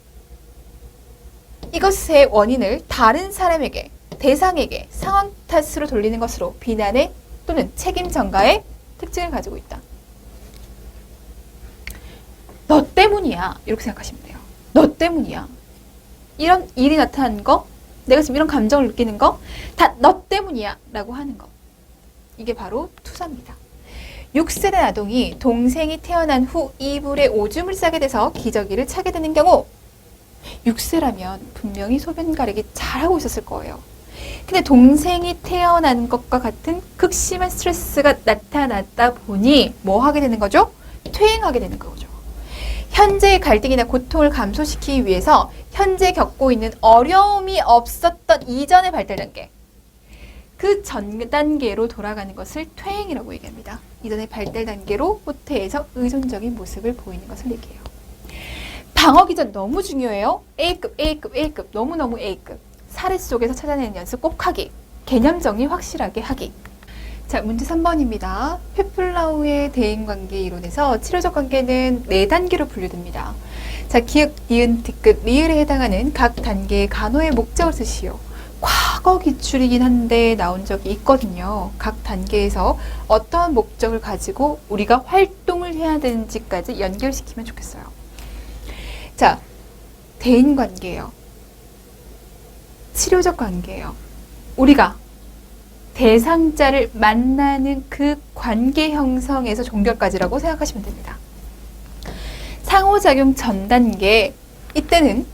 이것의 원인을 다른 사람에게, 대상에게 상황 탓으로 돌리는 것으로 비난의 또는 책임 전가의 특징을 가지고 있다. 너 때문이야. 이렇게 생각하시면 돼요. 너 때문이야. 이런 일이 나타나는 거, 내가 지금 이런 감정을 느끼는 거, 다 너 때문이야. 라고 하는 거. 이게 바로 투사입니다. 6세대 아동이 동생이 태어난 후 이불에 오줌을 싸게 돼서 기저귀를 차게 되는 경우 6세라면 분명히 소변 가리기 잘하고 있었을 거예요. 근데 동생이 태어난 것과 같은 극심한 스트레스가 나타났다 보니 뭐 하게 되는 거죠? 퇴행하게 되는 거죠. 현재의 갈등이나 고통을 감소시키기 위해서 현재 겪고 있는 어려움이 없었던 이전의 발달 단계, 그 전 단계로 돌아가는 것을 퇴행이라고 얘기합니다. 이전의 발달 단계로 후퇴해서 의존적인 모습을 보이는 것을 얘기해요. 방어 기전 너무 중요해요. A급, A급, A급, 너무너무 A급. 사례 속에서 찾아내는 연습 꼭 하기. 개념 정리 확실하게 하기. 자, 문제 3번입니다. 페플라우의 대인관계 이론에서 치료적 관계는 4단계로 분류됩니다. 자, 기역, 니은, 디귿, 리을에 해당하는 각 단계의 간호의 목적을 쓰시오. 과거 기출이긴 한데 나온 적이 있거든요. 각 단계에서 어떠한 목적을 가지고 우리가 활동을 해야 되는지까지 연결시키면 좋겠어요. 자, 대인관계예요. 치료적 관계예요. 우리가 대상자를 만나는 그 관계 형성에서 종결까지라고 생각하시면 됩니다. 상호작용 전 단계, 이때는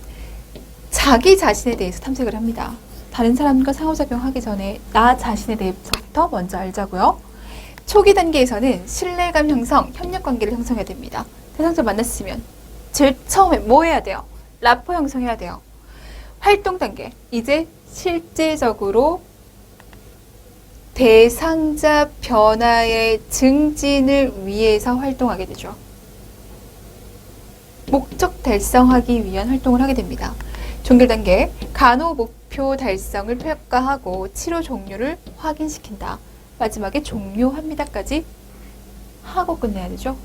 자기 자신에 대해서 탐색을 합니다. 다른 사람과 상호작용하기 전에 나 자신에 대해서부터 먼저 알자고요. 초기 단계에서는 신뢰감 형성, 협력관계를 형성해야 됩니다. 대상자 만났으면 제일 처음에 뭐 해야 돼요? 라포 형성해야 돼요. 활동 단계, 이제 실제적으로 대상자 변화의 증진을 위해서 활동하게 되죠. 목적 달성하기 위한 활동을 하게 됩니다. 종결 단계, 간호 목표 달성을 평가하고 치료 종료를 확인시킨다. 마지막에 종료합니다까지 하고 끝내야 되죠.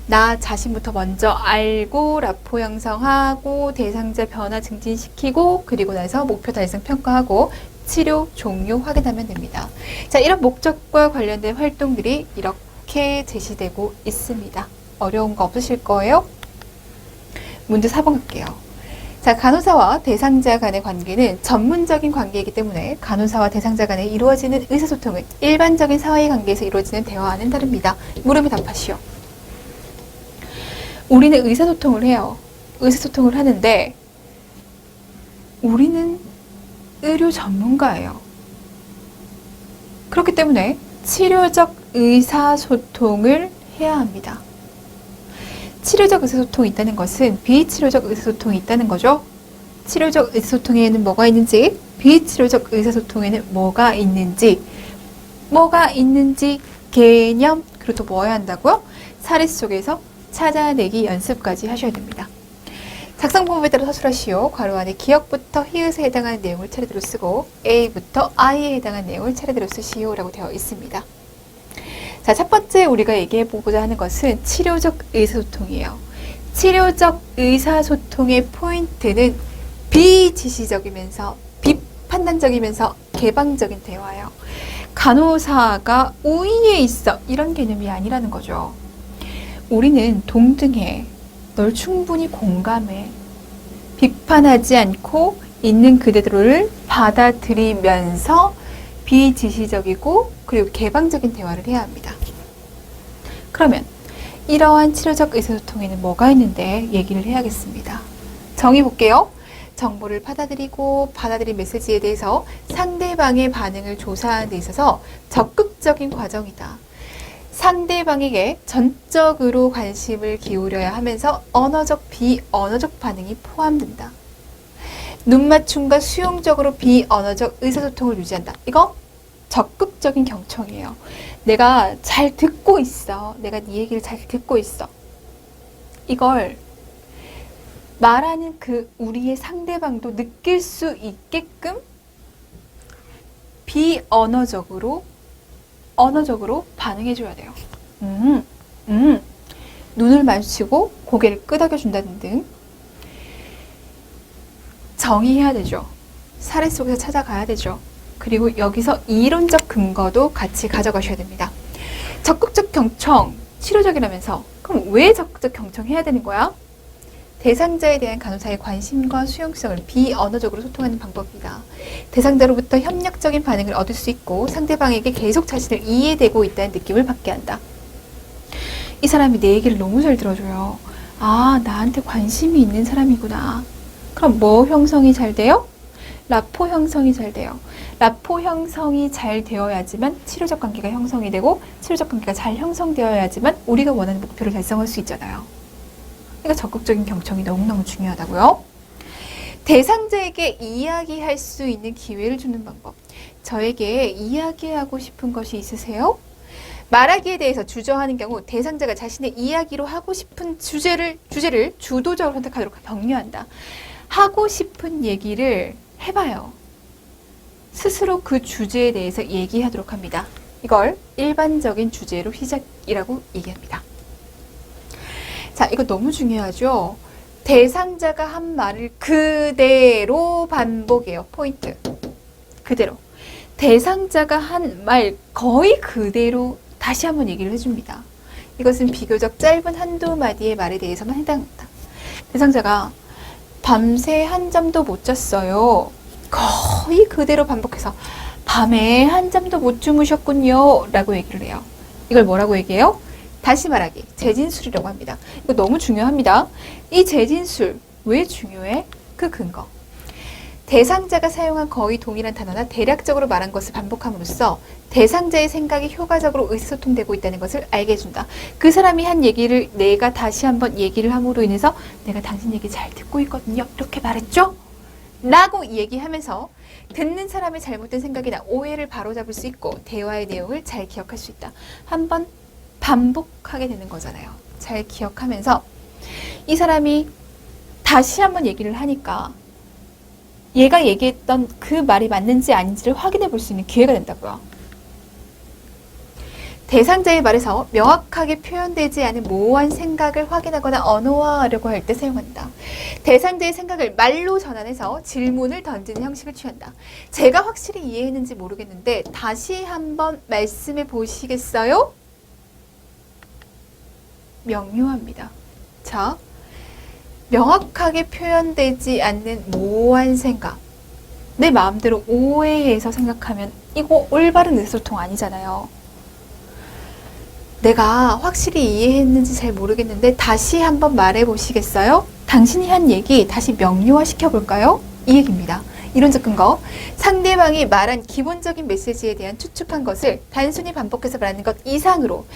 나 자신부터 먼저 알고 라포 형성하고 대상자 변화 증진시키고 그리고 나서 목표 달성 평가하고 치료 종료 확인하면 됩니다. 자, 이런 목적과 관련된 활동들이 이렇게 제시되고 있습니다. 어려운 거 없으실 거예요? 문제 4번 갈게요. 자, 간호사와 대상자 간의 관계는 전문적인 관계이기 때문에 간호사와 대상자 간에 이루어지는 의사소통은 일반적인 사회의 관계에서 이루어지는 대화와는 다릅니다. 물음에 답하시오. 우리는 의사소통을 해요. 의사소통을 하는데 우리는 의료 전문가예요. 그렇기 때문에 치료적 의사소통을 해야 합니다. 치료적 의사소통이 있다는 것은 비치료적 의사소통이 있다는 거죠. 치료적 의사소통에는 뭐가 있는지, 비치료적 의사소통에는 뭐가 있는지 개념, 그리고 또 뭐 해야 한다고요? 사례 속에서 찾아내기 연습까지 하셔야 됩니다. 작성 방법에 따라 서술하시오. 괄호 안에 기역부터 히읗에 해당하는 내용을 차례대로 쓰고 A부터 I에 해당하는 내용을 차례대로 쓰시오 라고 되어 있습니다. 자, 첫 번째 우리가 얘기해 보고자 하는 것은 치료적 의사소통이에요. 치료적 의사소통의 포인트는 비지시적이면서 비판단적이면서 개방적인 대화예요. 간호사가 우위에 있어 이런 개념이 아니라는 거죠. 우리는 동등해. 널 충분히 공감해. 비판하지 않고 있는 그대로를 받아들이면서 비지시적이고 그리고 개방적인 대화를 해야 합니다. 그러면 이러한 치료적 의사소통에는 뭐가 있는데 얘기를 해야겠습니다. 정의볼게요. 정보를 받아들이고 받아들인 메시지에 대해서 상대방의 반응을 조사하는 데 있어서 적극적인 과정이다. 상대방에게 전적으로 관심을 기울여야 하면서 언어적, 비언어적 반응이 포함된다. 눈맞춤과 수용적으로 비언어적 의사소통을 유지한다. 이거 적극적인 경청이에요. 내가 잘 듣고 있어. 내가 네 얘기를 잘 듣고 있어. 이걸 말하는 그 우리의 상대방도 느낄 수 있게끔 비언어적으로 언어적으로 반응해줘야 돼요. 눈을 마주치고 고개를 끄덕여 준다는 등 정의해야 되죠. 사례 속에서 찾아가야 되죠. 그리고 여기서 이론적 근거도 같이 가져가셔야 됩니다. 적극적 경청, 치료적이라면서 그럼 왜 적극적 경청해야 되는 거야? 대상자에 대한 간호사의 관심과 수용성을 비언어적으로 소통하는 방법이다. 대상자로부터 협력적인 반응을 얻을 수 있고 상대방에게 계속 자신을 이해되고 있다는 느낌을 받게 한다. 이 사람이 내 얘기를 너무 잘 들어줘요. 아, 나한테 관심이 있는 사람이구나. 그럼 뭐 형성이 잘 돼요? 라포 형성이 잘 돼요. 라포 형성이 잘 되어야지만 치료적 관계가 형성이 되고 치료적 관계가 잘 형성되어야지만 우리가 원하는 목표를 달성할 수 있잖아요. 그러니까 적극적인 경청이 너무너무 중요하다고요. 대상자에게 이야기할 수 있는 기회를 주는 방법. 저에게 이야기하고 싶은 것이 있으세요? 말하기에 대해서 주저하는 경우 대상자가 자신의 이야기로 하고 싶은 주제를 주도적으로 선택하도록 격려한다. 하고 싶은 얘기를 해봐요. 스스로 그 주제에 대해서 얘기하도록 합니다. 이걸 일반적인 주제로 시작이라고 얘기합니다. 자, 이거 너무 중요하죠? 대상자가 한 말을 그대로 반복해요. 포인트. 그대로. 대상자가 한 말 거의 그대로 다시 한번 얘기를 해줍니다. 이것은 비교적 짧은 한두 마디의 말에 대해서만 해당합니다. 대상자가 밤새 한 잠도 못 잤어요. 거의 그대로 반복해서 밤에 한 잠도 못 주무셨군요. 라고 얘기를 해요. 이걸 뭐라고 얘기해요? 다시 말하기, 재진술이라고 합니다. 이거 너무 중요합니다. 이 재진술, 왜 중요해? 그 근거. 대상자가 사용한 거의 동일한 단어나 대략적으로 말한 것을 반복함으로써 대상자의 생각이 효과적으로 의사소통되고 있다는 것을 알게 해준다. 그 사람이 한 얘기를 내가 다시 한번 얘기를 함으로 인해서 내가 당신 얘기 잘 듣고 있거든요. 이렇게 말했죠? 라고 얘기하면서 듣는 사람의 잘못된 생각이나 오해를 바로잡을 수 있고 대화의 내용을 잘 기억할 수 있다. 한번 반복하게 되는 거잖아요. 잘 기억하면서 이 사람이 다시 한번 얘기를 하니까 얘가 얘기했던 그 말이 맞는지 아닌지를 확인해 볼 수 있는 기회가 된다고요. 대상자의 말에서 명확하게 표현되지 않은 모호한 생각을 확인하거나 언어화하려고 할 때 사용한다. 대상자의 생각을 말로 전환해서 질문을 던지는 형식을 취한다. 제가 확실히 이해했는지 모르겠는데 다시 한번 말씀해 보시겠어요? 명료합니다. 자, 명확하게 표현되지 않는 모호한 생각. 내 마음대로 오해해서 생각하면 이거 올바른 의사소통 아니잖아요. 내가 확실히 이해했는지 잘 모르겠는데 다시 한번 말해 보시겠어요? 당신이 한 얘기 다시 명료화 시켜볼까요? 이 얘기입니다. 이론적 근거. 상대방이 말한 기본적인 메시지에 대한 추측한 것을 단순히 반복해서 말하는 것 이상으로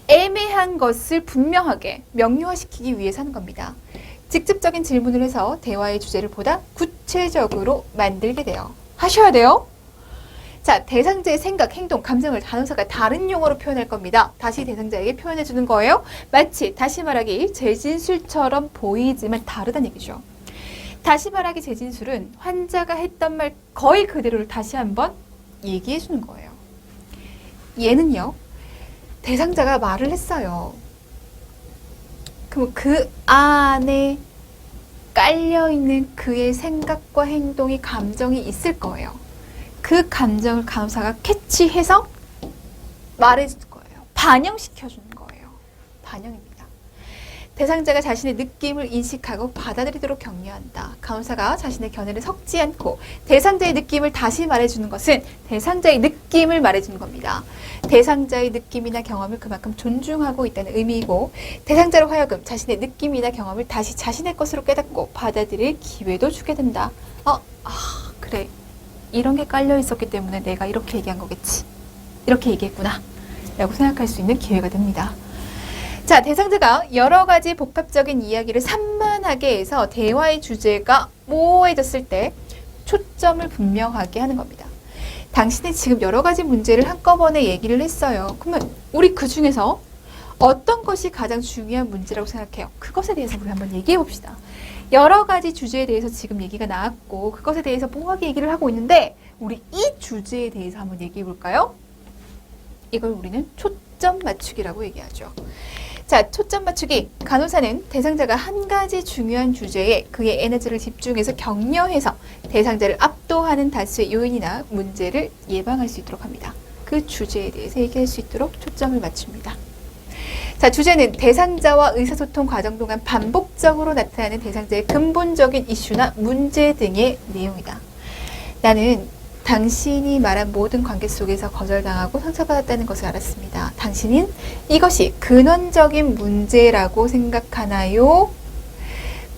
애매한 것을 분명하게 명료화시키기 위해서 하는 겁니다. 직접적인 질문을 해서 대화의 주제를 보다 구체적으로 만들게 돼요. 하셔야 돼요. 자, 대상자의 생각, 행동, 감정을 간호사가 다른 용어로 표현할 겁니다. 다시 대상자에게 표현해 주는 거예요. 마치 다시 말하기 재진술처럼 보이지만 다르다는 얘기죠. 다시 말하기 재진술은 환자가 했던 말 거의 그대로를 다시 한번 얘기해 주는 거예요. 얘는요. 대상자가 말을 했어요. 그럼 그 안에 깔려있는 그의 생각과 행동이, 감정이 있을 거예요. 그 감정을 간호사가 캐치해서 말해줄 거예요. 반영시켜주는 거예요. 반영입니다. 대상자가 자신의 느낌을 인식하고 받아들이도록 격려한다. 간호사가 자신의 견해를 섞지 않고 대상자의 느낌을 다시 말해주는 것은 대상자의 느낌을 말해주는 겁니다. 대상자의 느낌이나 경험을 그만큼 존중하고 있다는 의미이고 대상자로 하여금 자신의 느낌이나 경험을 다시 자신의 것으로 깨닫고 받아들일 기회도 주게 된다. 그래. 이런 게 깔려 있었기 때문에 내가 이렇게 얘기한 거겠지. 이렇게 얘기했구나. 라고 생각할 수 있는 기회가 됩니다. 자, 대상자가 여러 가지 복합적인 이야기를 산만하게 해서 대화의 주제가 모호해졌을 때 초점을 분명하게 하는 겁니다. 당신이 지금 여러 가지 문제를 한꺼번에 얘기를 했어요. 그러면 우리 그 중에서 어떤 것이 가장 중요한 문제라고 생각해요? 그것에 대해서 우리 한번 얘기해 봅시다. 여러 가지 주제에 대해서 지금 얘기가 나왔고 그것에 대해서 모호하게 얘기를 하고 있는데 우리 이 주제에 대해서 한번 얘기해 볼까요? 이걸 우리는 초점 맞추기라고 얘기하죠. 자, 초점 맞추기. 간호사는 대상자가 한 가지 중요한 주제에 그의 에너지를 집중해서 격려해서 대상자를 압도하는 다수의 요인이나 문제를 예방할 수 있도록 합니다. 그 주제에 대해서 얘기할 수 있도록 초점을 맞춥니다. 자, 주제는 대상자와 의사소통 과정 동안 반복적으로 나타나는 대상자의 근본적인 이슈나 문제 등의 내용이다. 나는 당신이 말한 모든 관계 속에서 거절당하고 상처받았다는 것을 알았습니다. 당신은 이것이 근원적인 문제라고 생각하나요?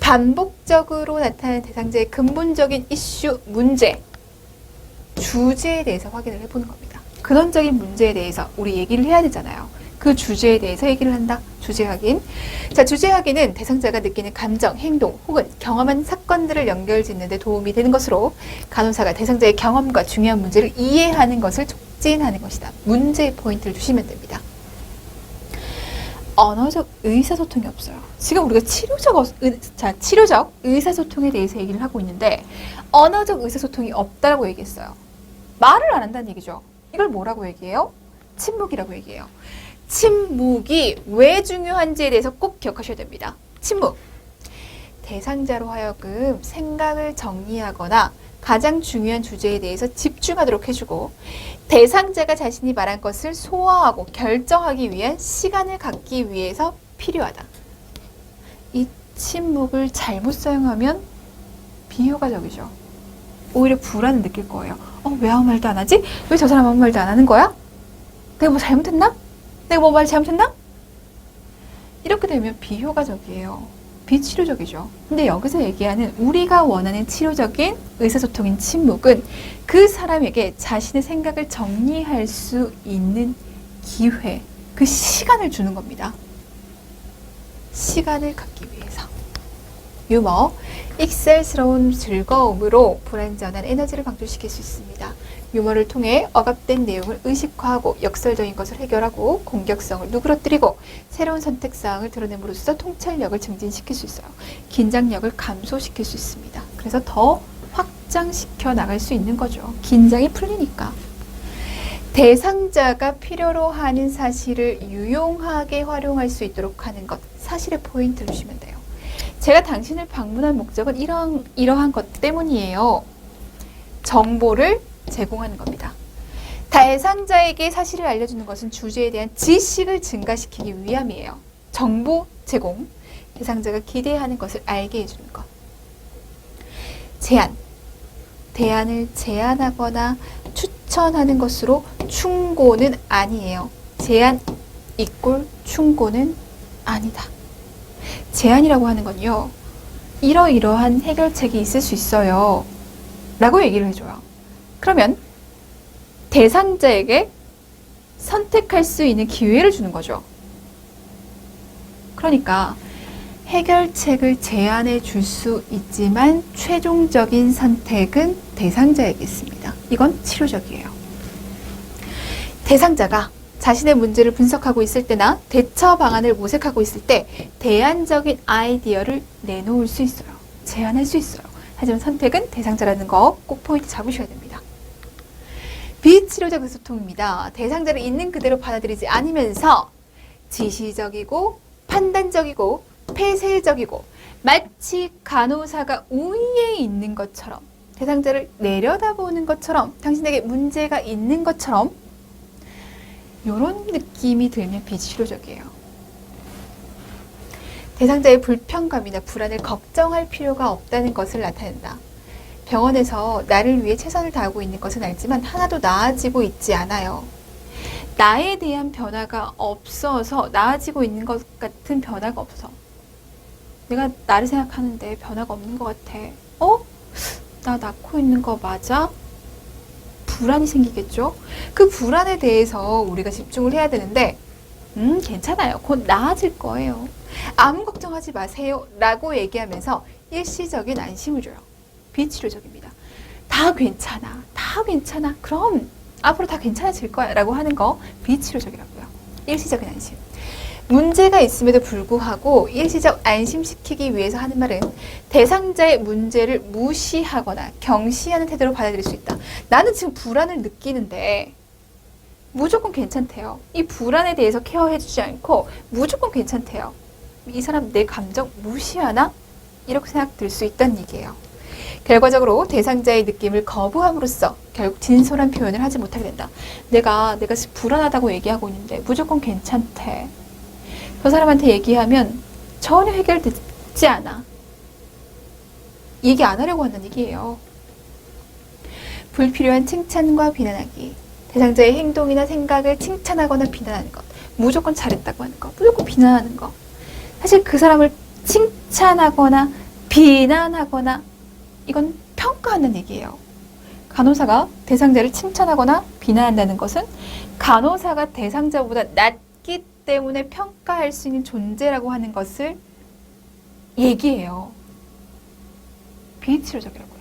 반복적으로 나타나는 대상자의 근본적인 이슈, 문제, 주제에 대해서 확인을 해보는 겁니다. 근원적인 문제에 대해서 우리 얘기를 해야 되잖아요. 그 주제에 대해서 얘기를 한다. 주제 확인. 자, 주제 확인은 대상자가 느끼는 감정, 행동 혹은 경험한 사건들을 연결짓는 데 도움이 되는 것으로 간호사가 대상자의 경험과 중요한 문제를 이해하는 것을 촉진하는 것이다. 문제의 포인트를 주시면 됩니다. 언어적 의사소통이 없어요. 지금 우리가 치료적 의사소통에 대해서 얘기를 하고 있는데 언어적 의사소통이 없다고 얘기했어요. 말을 안 한다는 얘기죠. 이걸 뭐라고 얘기해요? 침묵이라고 얘기해요. 침묵이 왜 중요한지에 대해서 꼭 기억하셔야 됩니다. 침묵. 대상자로 하여금 생각을 정리하거나 가장 중요한 주제에 대해서 집중하도록 해주고 대상자가 자신이 말한 것을 소화하고 결정하기 위한 시간을 갖기 위해서 필요하다. 이 침묵을 잘못 사용하면 비효과적이죠. 오히려 불안을 느낄 거예요. 왜 아무 말도 안 하지? 왜 저 사람 아무 말도 안 하는 거야? 내가 뭐 잘못했나? 내가 뭐 말 잘못했나? 이렇게 되면 비효과적이에요. 비치료적이죠. 근데 여기서 얘기하는 우리가 원하는 치료적인 의사소통인 침묵은 그 사람에게 자신의 생각을 정리할 수 있는 기회, 그 시간을 주는 겁니다. 시간을 갖기 위해서. 유머, 익살스러운 즐거움으로 불완전한 에너지를 방출시킬 수 있습니다. 유머를 통해 억압된 내용을 의식화하고 역설적인 것을 해결하고 공격성을 누그러뜨리고 새로운 선택사항을 드러냄으로써 통찰력을 증진시킬 수 있어요. 긴장력을 감소시킬 수 있습니다. 그래서 더 확장시켜 나갈 수 있는 거죠. 긴장이 풀리니까. 대상자가 필요로 하는 사실을 유용하게 활용할 수 있도록 하는 것, 사실의 포인트를 주시면 돼요. 제가 당신을 방문한 목적은 이러한 것 때문이에요. 정보를 제공하는 겁니다. 대상자에게 사실을 알려주는 것은 주제에 대한 지식을 증가시키기 위함이에요. 정보 제공, 대상자가 기대하는 것을 알게 해주는 것. 제안, 대안을 제안하거나 추천하는 것으로 충고는 아니에요. 제안 이꼴 충고는 아니다. 제안이라고 하는 건요, 이러이러한 해결책이 있을 수 있어요 라고 얘기를 해줘요. 그러면 대상자에게 선택할 수 있는 기회를 주는 거죠. 그러니까 해결책을 제안해 줄 수 있지만 최종적인 선택은 대상자에게 있습니다. 이건 치료적이에요. 대상자가 자신의 문제를 분석하고 있을 때나 대처 방안을 모색하고 있을 때 대안적인 아이디어를 내놓을 수 있어요. 제안할 수 있어요. 하지만 선택은 대상자라는 거 꼭 포인트 잡으셔야 됩니다. 비치료적 의사소통입니다. 대상자를 있는 그대로 받아들이지 않으면서 지시적이고 판단적이고 폐쇄적이고 마치 간호사가 우위에 있는 것처럼 대상자를 내려다보는 것처럼 당신에게 문제가 있는 것처럼 이런 느낌이 들면 비치료적이에요. 대상자의 불편감이나 불안을 걱정할 필요가 없다는 것을 나타낸다. 병원에서 나를 위해 최선을 다하고 있는 것은 알지만 하나도 나아지고 있지 않아요. 나에 대한 변화가 없어서 나아지고 있는 것 같은 변화가 없어서 내가 나를 생각하는데 변화가 없는 것 같아. 나 낳고 있는 거 맞아? 불안이 생기겠죠? 그 불안에 대해서 우리가 집중을 해야 되는데 괜찮아요. 곧 나아질 거예요. 아무 걱정하지 마세요. 라고 얘기하면서 일시적인 안심을 줘요. 비치료적입니다. 다 괜찮아. 다 괜찮아. 그럼 앞으로 다 괜찮아질 거야. 라고 하는 거 비치료적이라고요. 일시적인 안심. 문제가 있음에도 불구하고 일시적 안심시키기 위해서 하는 말은 대상자의 문제를 무시하거나 경시하는 태도로 받아들일 수 있다. 나는 지금 불안을 느끼는데 무조건 괜찮대요. 이 불안에 대해서 케어해주지 않고 무조건 괜찮대요. 이 사람 내 감정 무시하나? 이렇게 생각 들 수 있다는 얘기예요. 결과적으로 대상자의 느낌을 거부함으로써 결국 진솔한 표현을 하지 못하게 된다. 내가 지금 불안하다고 얘기하고 있는데 무조건 괜찮대. 저 사람한테 얘기하면 전혀 해결되지 않아. 얘기 안 하려고 한다는 얘기예요. 불필요한 칭찬과 비난하기. 대상자의 행동이나 생각을 칭찬하거나 비난하는 것. 무조건 잘했다고 하는 것. 무조건 비난하는 것. 사실 그 사람을 칭찬하거나 비난하거나 이건 평가하는 얘기예요. 간호사가 대상자를 칭찬하거나 비난한다는 것은 간호사가 대상자보다 낫기 때문에 평가할 수 있는 존재라고 하는 것을 얘기해요. 비치료적이라고요.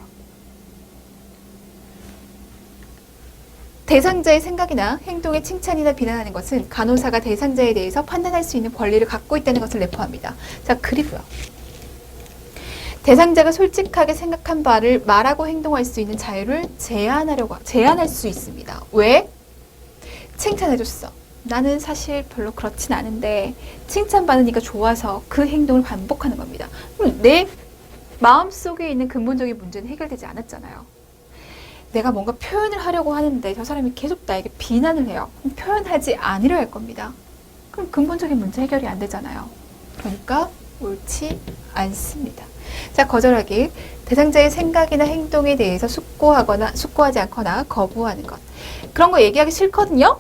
대상자의 생각이나 행동에 칭찬이나 비난하는 것은 간호사가 대상자에 대해서 판단할 수 있는 권리를 갖고 있다는 것을 내포합니다. 자, 그리고요. 대상자가 솔직하게 생각한 바를 말하고 행동할 수 있는 자유를 제한할 수 있습니다. 왜? 칭찬해줬어. 나는 사실 별로 그렇진 않은데 칭찬받으니까 좋아서 그 행동을 반복하는 겁니다. 그럼 내 마음속에 있는 근본적인 문제는 해결되지 않았잖아요. 내가 뭔가 표현을 하려고 하는데 저 사람이 계속 나에게 비난을 해요. 그럼 표현하지 않으려 할 겁니다. 그럼 근본적인 문제 해결이 안 되잖아요. 그러니까 옳지 않습니다. 자, 거절하기. 대상자의 생각이나 행동에 대해서 숙고하지 않거나 거부하는 것. 그런 거 얘기하기 싫거든요?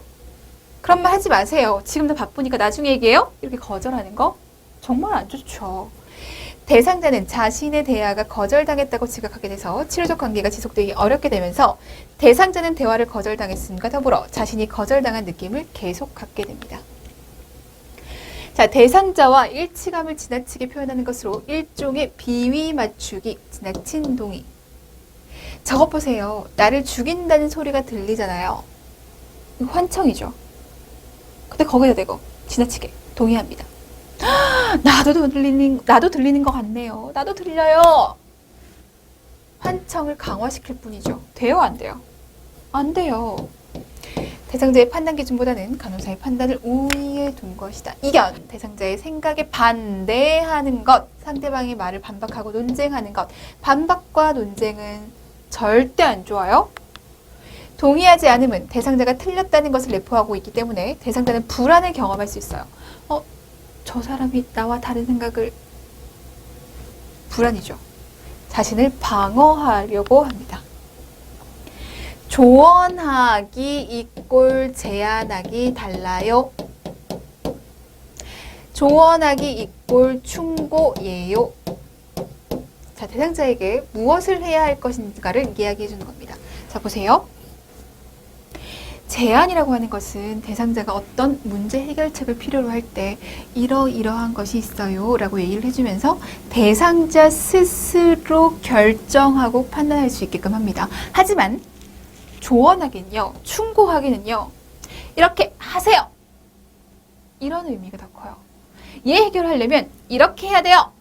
그런 말 하지 마세요. 지금도 바쁘니까 나중에 얘기해요? 이렇게 거절하는 거 정말 안 좋죠. 대상자는 자신의 대화가 거절당했다고 지각하게 돼서 치료적 관계가 지속되기 어렵게 되면서 대상자는 대화를 거절당했음과 더불어 자신이 거절당한 느낌을 계속 갖게 됩니다. 자, 대상자와 일치감을 지나치게 표현하는 것으로 일종의 비위 맞추기, 지나친 동의. 저것 보세요. 나를 죽인다는 소리가 들리잖아요. 환청이죠. 근데 거기다 대고 지나치게 동의합니다. 나도 들리는 것 같네요. 나도 들려요. 환청을 강화시킬 뿐이죠. 돼요, 안 돼요? 안 돼요. 대상자의 판단 기준보다는 간호사의 판단을 우위에 둔 것이다. 이견, 대상자의 생각에 반대하는 것, 상대방의 말을 반박하고 논쟁하는 것. 반박과 논쟁은 절대 안 좋아요. 동의하지 않음은 대상자가 틀렸다는 것을 내포하고 있기 때문에 대상자는 불안을 경험할 수 있어요. 저 사람이 나와 다른 생각을 불안이죠. 자신을 방어하려고 합니다. 조언하기 = 제안하기 달라요. 조언하기 = 충고예요. 자, 대상자에게 무엇을 해야 할 것인가를 이야기해 주는 겁니다. 자, 보세요. 제안이라고 하는 것은 대상자가 어떤 문제 해결책을 필요로 할 때 이러이러한 것이 있어요 라고 얘기를 해주면서 대상자 스스로 결정하고 판단할 수 있게끔 합니다. 하지만 조언하기는요, 충고하기는요, 이렇게 하세요! 이런 의미가 더 커요. 얘 해결하려면 이렇게 해야 돼요!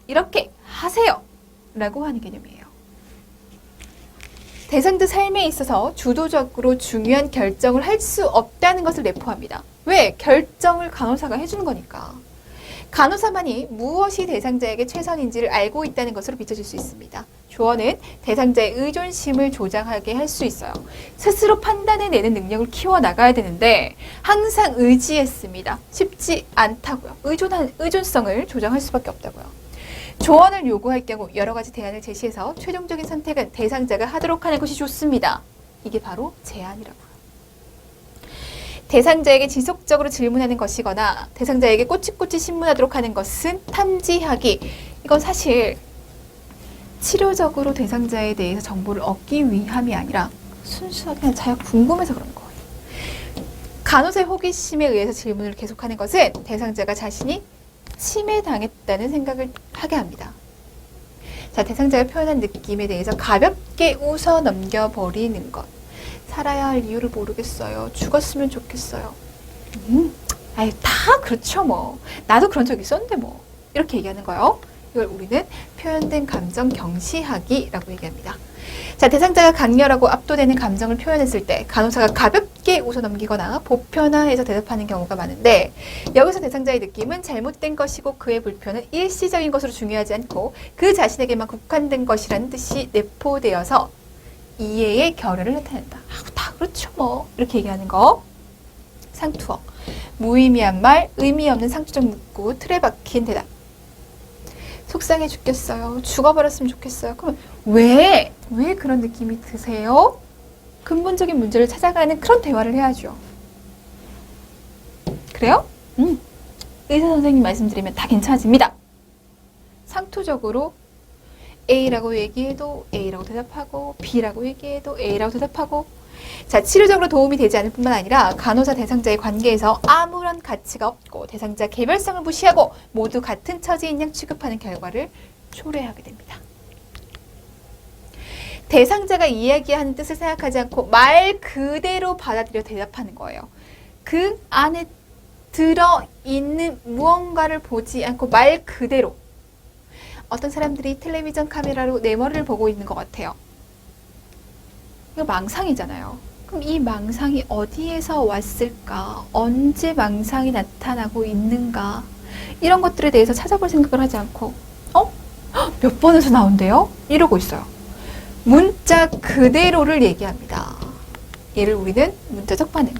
이렇게 하세요! 라고 하는 개념이에요. 대상자 삶에 있어서 주도적으로 중요한 결정을 할 수 없다는 것을 내포합니다. 왜? 결정을 간호사가 해주는 거니까. 간호사만이 무엇이 대상자에게 최선인지를 알고 있다는 것으로 비춰질 수 있습니다. 조언은 대상자의 의존심을 조장하게 할 수 있어요. 스스로 판단해내는 능력을 키워나가야 되는데 항상 의지했습니다. 쉽지 않다고요. 의존성을 조장할 수밖에 없다고요. 조언을 요구할 경우 여러 가지 대안을 제시해서 최종적인 선택은 대상자가 하도록 하는 것이 좋습니다. 이게 바로 제안이라고요. 대상자에게 지속적으로 질문하는 것이거나 대상자에게 꼬치꼬치 신문하도록 하는 것은 탐지하기. 이건 사실 치료적으로 대상자에 대해서 정보를 얻기 위함이 아니라 순수하게 그냥 자기가 궁금해서 그런 거예요. 간호사의 호기심에 의해서 질문을 계속하는 것은 대상자가 자신이 침해당했다는 생각을 하게 합니다. 자, 대상자가 표현한 느낌에 대해서 가볍게 웃어 넘겨버리는 것. 살아야 할 이유를 모르겠어요. 죽었으면 좋겠어요. 아유, 다 그렇죠 뭐. 나도 그런 적 있었는데 뭐. 이렇게 얘기하는 거예요. 이걸 우리는 표현된 감정 경시하기라고 얘기합니다. 자, 대상자가 강렬하고 압도되는 감정을 표현했을 때 간호사가 가볍게 웃어 넘기거나 보편화해서 대답하는 경우가 많은데 여기서 대상자의 느낌은 잘못된 것이고 그의 불편은 일시적인 것으로 중요하지 않고 그 자신에게만 국한된 것이라는 뜻이 내포되어서 이해의 결여를 나타낸다. 다 그렇죠 뭐. 이렇게 얘기하는 거. 상투어. 무의미한 말, 의미 없는 상투적 묻고 틀에 박힌 대답. 속상해 죽겠어요. 죽어버렸으면 좋겠어요. 그럼 왜 그런 느낌이 드세요? 근본적인 문제를 찾아가는 그런 대화를 해야죠. 그래요? 의사 선생님 말씀드리면 다 괜찮아집니다. 상투적으로 A라고 얘기해도 A라고 대답하고 B라고 얘기해도 A라고 대답하고. 자, 치료적으로 도움이 되지 않을 뿐만 아니라 간호사 대상자의 관계에서 아무런 가치가 없고 대상자 개별성을 무시하고 모두 같은 처지인 양 취급하는 결과를 초래하게 됩니다. 대상자가 이야기하는 뜻을 생각하지 않고 말 그대로 받아들여 대답하는 거예요. 그 안에 들어있는 무언가를 보지 않고 말 그대로. 어떤 사람들이 텔레비전 카메라로 내 머리를 보고 있는 것 같아요. 이거 망상이잖아요. 그럼 이 망상이 어디에서 왔을까? 언제 망상이 나타나고 있는가? 이런 것들에 대해서 찾아볼 생각을 하지 않고 몇 번에서 나온대요? 이러고 있어요. 문자 그대로를 얘기합니다. 얘를 우리는 문자적 반응.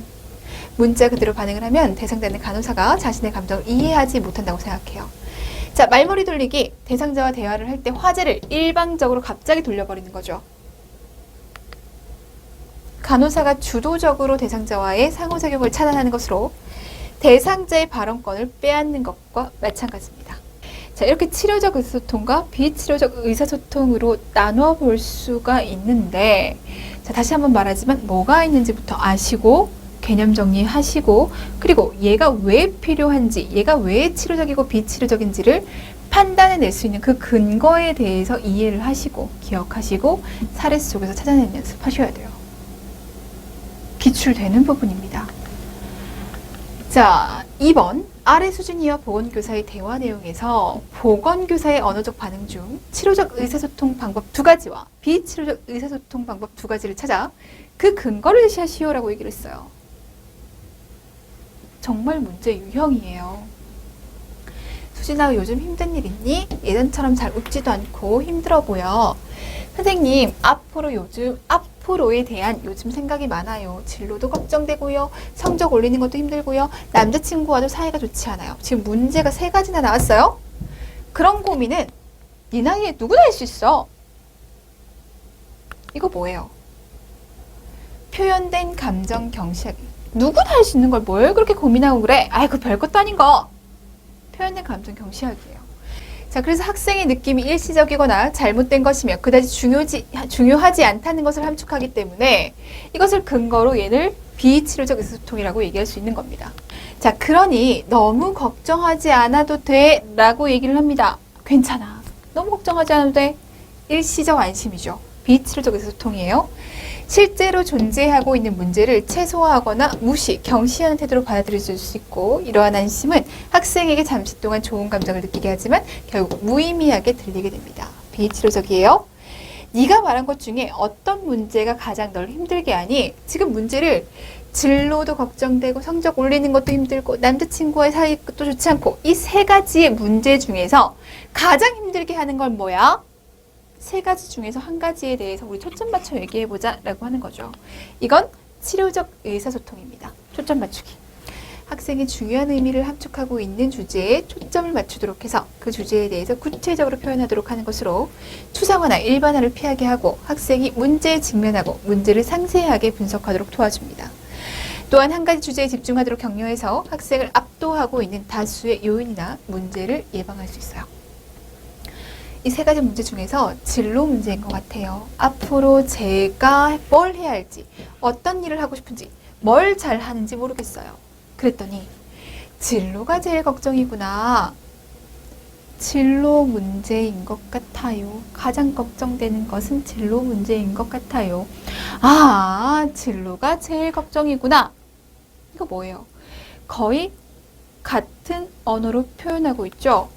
문자 그대로 반응을 하면 대상자는 간호사가 자신의 감정을 이해하지 못한다고 생각해요. 자, 말머리 돌리기. 대상자와 대화를 할 때 화제를 일방적으로 갑자기 돌려버리는 거죠. 간호사가 주도적으로 대상자와의 상호작용을 차단하는 것으로 대상자의 발언권을 빼앗는 것과 마찬가지입니다. 자, 이렇게 치료적 의사소통과 비치료적 의사소통으로 나눠 볼 수가 있는데, 자, 다시 한번 말하지만 뭐가 있는지부터 아시고 개념 정리하시고 그리고 얘가 왜 필요한지, 얘가 왜 치료적이고 비치료적인지를 판단해낼 수 있는 그 근거에 대해서 이해를 하시고 기억하시고 사례 속에서 찾아내는 연습하셔야 돼요. 기출되는 부분입니다. 자, 2번 아래 수준이와 보건교사의 대화 내용에서 보건교사의 언어적 반응 중 치료적 의사소통 방법 2가지와 비치료적 의사소통 방법 2가지를 찾아 그 근거를 제시하시오라고 얘기를 했어요. 정말 문제 유형이에요. 수진아, 요즘 힘든 일 있니? 예전처럼 잘 웃지도 않고 힘들어 보여. 선생님, 앞으로에 대한 요즘 생각이 많아요. 진로도 걱정되고요. 성적 올리는 것도 힘들고요. 남자친구와도 사이가 좋지 않아요. 지금 문제가 3가지나 나왔어요. 그런 고민은 네 나이에 누구나 할 수 있어. 이거 뭐예요? 표현된 감정 경시하기. 누구나 할 수 있는 걸 뭘 그렇게 고민하고 그래? 아이고, 별것도 아닌 거. 표현된 감정 경시하기예요. 자, 그래서 학생의 느낌이 일시적이거나 잘못된 것이며 그다지 중요하지 않다는 것을 함축하기 때문에 이것을 근거로 얘를 비치료적 의사소통이라고 얘기할 수 있는 겁니다. 자, 그러니 너무 걱정하지 않아도 돼 라고 얘기를 합니다. 괜찮아. 너무 걱정하지 않아도 돼. 일시적 안심이죠. 비치료적 의사소통이에요. 실제로 존재하고 있는 문제를 최소화하거나 무시, 경시하는 태도로 받아들여질 수 있고 이러한 안심은 학생에게 잠시 동안 좋은 감정을 느끼게 하지만 결국 무의미하게 들리게 됩니다. 비치료적이에요. 네가 말한 것 중에 어떤 문제가 가장 널 힘들게 하니? 지금 문제를 진로도 걱정되고 성적 올리는 것도 힘들고 남자친구와의 사이도 좋지 않고 이 세 가지의 문제 중에서 가장 힘들게 하는 건 뭐야? 세 가지 중에서 한 가지에 대해서 우리 초점 맞춰 얘기해보자 라고 하는 거죠. 이건 치료적 의사소통입니다. 초점 맞추기. 학생이 중요한 의미를 함축하고 있는 주제에 초점을 맞추도록 해서 그 주제에 대해서 구체적으로 표현하도록 하는 것으로 추상화나 일반화를 피하게 하고 학생이 문제에 직면하고 문제를 상세하게 분석하도록 도와줍니다. 또한 한 가지 주제에 집중하도록 격려해서 학생을 압도하고 있는 다수의 요인이나 문제를 예방할 수 있어요. 이 세 가지 문제 중에서 진로 문제인 것 같아요. 앞으로 제가 뭘 해야 할지, 어떤 일을 하고 싶은지, 뭘 잘 하는지 모르겠어요. 그랬더니 진로가 제일 걱정이구나. 진로 문제인 것 같아요. 가장 걱정되는 것은 진로 문제인 것 같아요. 아, 진로가 제일 걱정이구나. 이거 뭐예요? 거의 같은 언어로 표현하고 있죠.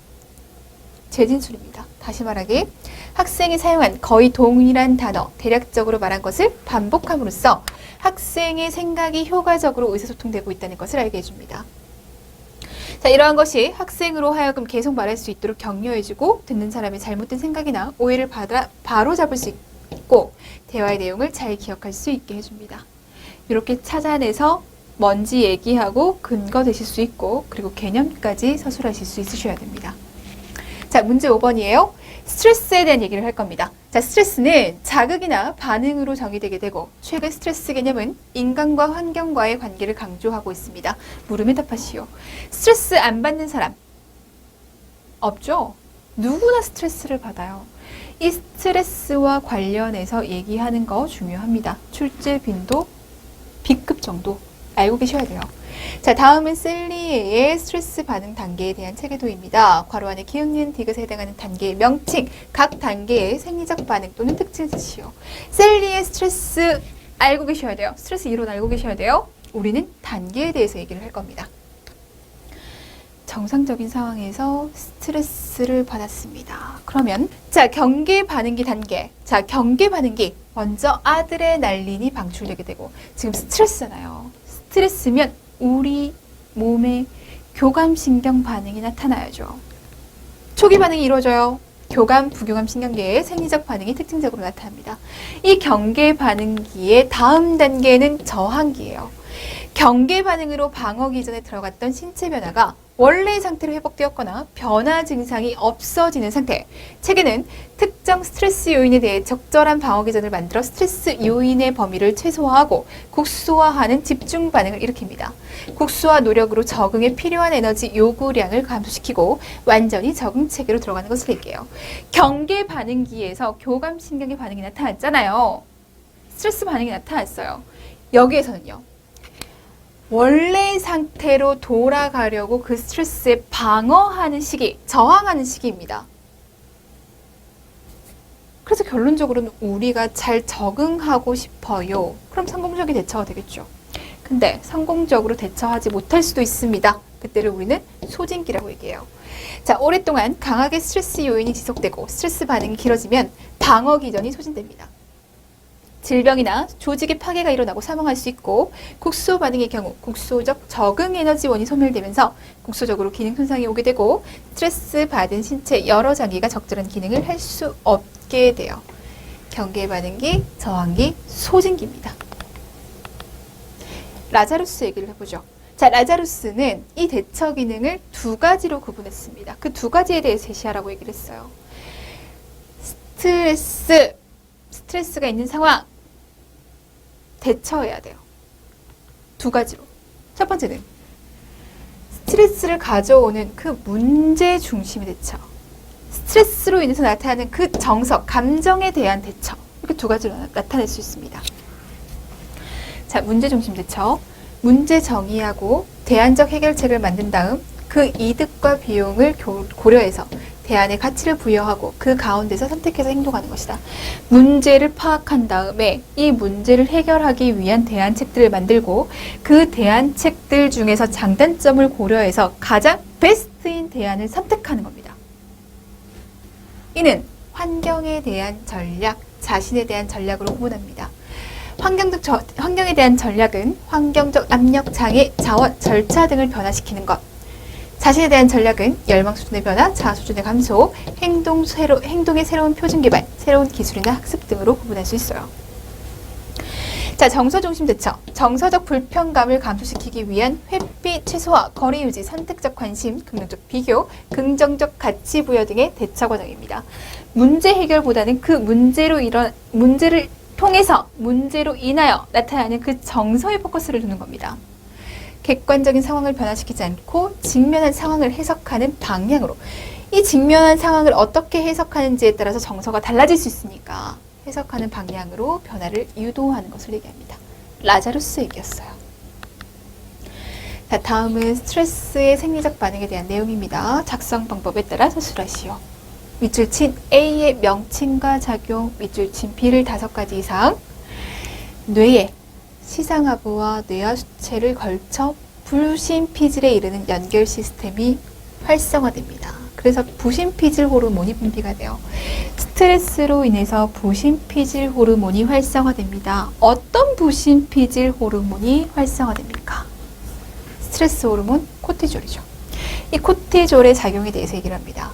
재진술입니다. 다시 말하기, 학생이 사용한 거의 동일한 단어, 대략적으로 말한 것을 반복함으로써 학생의 생각이 효과적으로 의사소통되고 있다는 것을 알게 해줍니다. 자, 이러한 것이 학생으로 하여금 계속 말할 수 있도록 격려해주고 듣는 사람의 잘못된 생각이나 오해를 바로 잡을 수 있고 대화의 내용을 잘 기억할 수 있게 해줍니다. 이렇게 찾아내서 뭔지 얘기하고 근거 되실 수 있고 그리고 개념까지 서술하실 수 있으셔야 됩니다. 자, 문제 5번이에요. 스트레스에 대한 얘기를 할 겁니다. 자, 스트레스는 자극이나 반응으로 정의되게 되고 최근 스트레스 개념은 인간과 환경과의 관계를 강조하고 있습니다. 물음에 답하시오. 스트레스 안 받는 사람 없죠? 누구나 스트레스를 받아요. 이 스트레스와 관련해서 얘기하는 거 중요합니다. 출제 빈도, B급 정도 알고 계셔야 돼요. 자, 다음은 셀리에의 스트레스 반응 단계에 대한 체계도입니다. 괄호 안에 기역, 니은, 디귿에 해당하는 단계의 명칭, 각 단계의 생리적 반응 또는 특징을 쓰시오. 셀리의 스트레스 알고 계셔야 돼요. 스트레스 이론 알고 계셔야 돼요. 우리는 단계에 대해서 얘기를 할 겁니다. 정상적인 상황에서 스트레스를 받았습니다. 그러면 자, 경계 반응기 단계. 자, 경계 반응기. 먼저 아드레날린이 방출되게 되고 지금 스트레스잖아요. 스트레스면 우리 몸에 교감신경 반응이 나타나야죠. 초기 반응이 이루어져요. 교감, 부교감 신경계의 생리적 반응이 특징적으로 나타납니다. 이 경계 반응기의 다음 단계는 저항기예요. 경계 반응으로 방어 기전에 들어갔던 신체 변화가 원래의 상태로 회복되었거나 변화 증상이 없어지는 상태. 체계는 특정 스트레스 요인에 대해 적절한 방어 기전을 만들어 스트레스 요인의 범위를 최소화하고 국소화하는 집중 반응을 일으킵니다. 국소화 노력으로 적응에 필요한 에너지 요구량을 감소시키고 완전히 적응 체계로 들어가는 것을 얘기해요. 경계 반응기에서 교감신경의 반응이 나타났잖아요. 스트레스 반응이 나타났어요. 여기에서는요. 원래 상태로 돌아가려고 그 스트레스에 방어하는 시기, 저항하는 시기입니다. 그래서 결론적으로는 우리가 잘 적응하고 싶어요. 그럼 성공적인 대처가 되겠죠. 근데 성공적으로 대처하지 못할 수도 있습니다. 그때를 우리는 소진기라고 얘기해요. 자, 오랫동안 강하게 스트레스 요인이 지속되고 스트레스 반응이 길어지면 방어 기전이 소진됩니다. 질병이나 조직의 파괴가 일어나고 사망할 수 있고 국소 반응의 경우 국소적 적응 에너지원이 소멸되면서 국소적으로 기능 손상이 오게 되고 스트레스 받은 신체 여러 장기가 적절한 기능을 할 수 없게 돼요. 경계 반응기, 저항기, 소진기입니다. 라자루스 얘기를 해보죠. 자, 라자루스는 이 대처 기능을 두 가지로 구분했습니다. 그 두 가지에 대해 제시하라고 얘기를 했어요. 스트레스가 있는 상황, 대처해야 돼요. 두 가지로. 첫 번째는 스트레스를 가져오는 그 문제 중심의 대처. 스트레스로 인해서 나타나는 그 정서, 감정에 대한 대처. 이렇게 두 가지로 나타낼 수 있습니다. 자, 문제 중심 대처. 문제 정의하고 대안적 해결책을 만든 다음 그 이득과 비용을 고려해서 대안의 가치를 부여하고 그 가운데서 선택해서 행동하는 것이다. 문제를 파악한 다음에 이 문제를 해결하기 위한 대안책들을 만들고 그 대안책들 중에서 장단점을 고려해서 가장 베스트인 대안을 선택하는 겁니다. 이는 환경에 대한 전략, 자신에 대한 전략으로 구분합니다. 환경에 대한 전략은 환경적 압력, 장애, 자원, 절차 등을 변화시키는 것. 자신에 대한 전략은 열망 수준의 변화, 자아 수준의 감소, 행동의 새로운 표준 개발, 새로운 기술이나 학습 등으로 구분할 수 있어요. 자, 정서 중심 대처. 정서적 불편감을 감소시키기 위한 회피, 최소화, 거리 유지, 선택적 관심, 긍정적 비교, 긍정적 가치 부여 등의 대처 과정입니다. 문제 해결보다는 그 문제를 통해서 문제로 인하여 나타나는 그 정서에 포커스를 두는 겁니다. 객관적인 상황을 변화시키지 않고 직면한 상황을 해석하는 방향으로. 이 직면한 상황을 어떻게 해석하는지에 따라서 정서가 달라질 수 있으니까 해석하는 방향으로 변화를 유도하는 것을 얘기합니다. 라자루스 얘기였어요. 자, 다음은 스트레스의 생리적 반응에 대한 내용입니다. 작성 방법에 따라 서술하시오. 밑줄 친 A의 명칭과 작용, 밑줄 친 B를 5가지 이상. 뇌에 시상하부와 뇌하수체를 걸쳐 부신피질에 이르는 연결 시스템이 활성화됩니다. 그래서 부신피질 호르몬이 분비가 돼요. 스트레스로 인해서 부신피질 호르몬이 활성화됩니다. 어떤 부신피질 호르몬이 활성화됩니까? 스트레스 호르몬 코티졸이죠. 이 코티졸의 작용에 대해서 얘기를 합니다.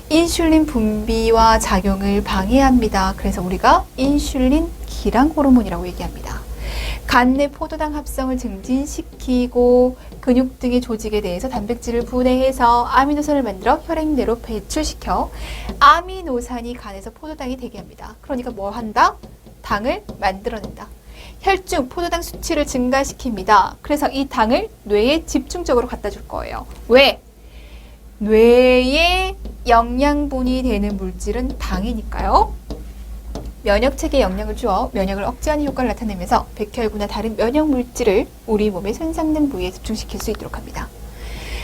인슐린 분비와 작용을 방해합니다. 그래서 우리가 인슐린 기랑 호르몬이라고 얘기합니다. 간 내 포도당 합성을 증진시키고 근육 등의 조직에 대해서 단백질을 분해해서 아미노산을 만들어 혈액내로 배출시켜 아미노산이 간에서 포도당이 되게 합니다. 그러니까 뭐 한다? 당을 만들어낸다. 혈중 포도당 수치를 증가시킵니다. 그래서 이 당을 뇌에 집중적으로 갖다 줄 거예요. 왜? 뇌의 영양분이 되는 물질은 당이니까요. 면역체계에 영향을 주어 면역을 억제하는 효과를 나타내면서 백혈구나 다른 면역 물질을 우리 몸의 손상된 부위에 집중시킬 수 있도록 합니다.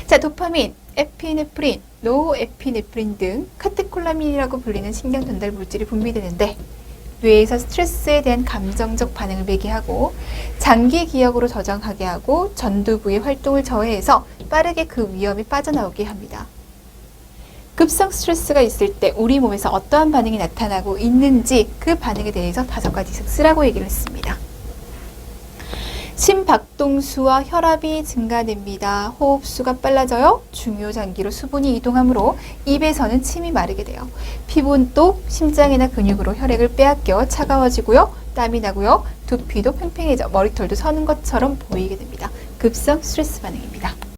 자, 도파민, 에피네프린, 노에피네프린 등 카테콜라민이라고 불리는 신경 전달 물질이 분비되는데 뇌에서 스트레스에 대한 감정적 반응을 매개하고 장기 기억으로 저장하게 하고 전두부의 활동을 저해해서 빠르게 그 위험이 빠져나오게 합니다. 급성 스트레스가 있을 때 우리 몸에서 어떠한 반응이 나타나고 있는지 그 반응에 대해서 5가지 쓰라고 얘기를 했습니다. 심박동수와 혈압이 증가됩니다. 호흡수가 빨라져요. 중요장기로 수분이 이동하므로 입에서는 침이 마르게 돼요. 피부는 또 심장이나 근육으로 혈액을 빼앗겨 차가워지고요. 땀이 나고요. 두피도 팽팽해져 머리털도 서는 것처럼 보이게 됩니다. 급성 스트레스 반응입니다.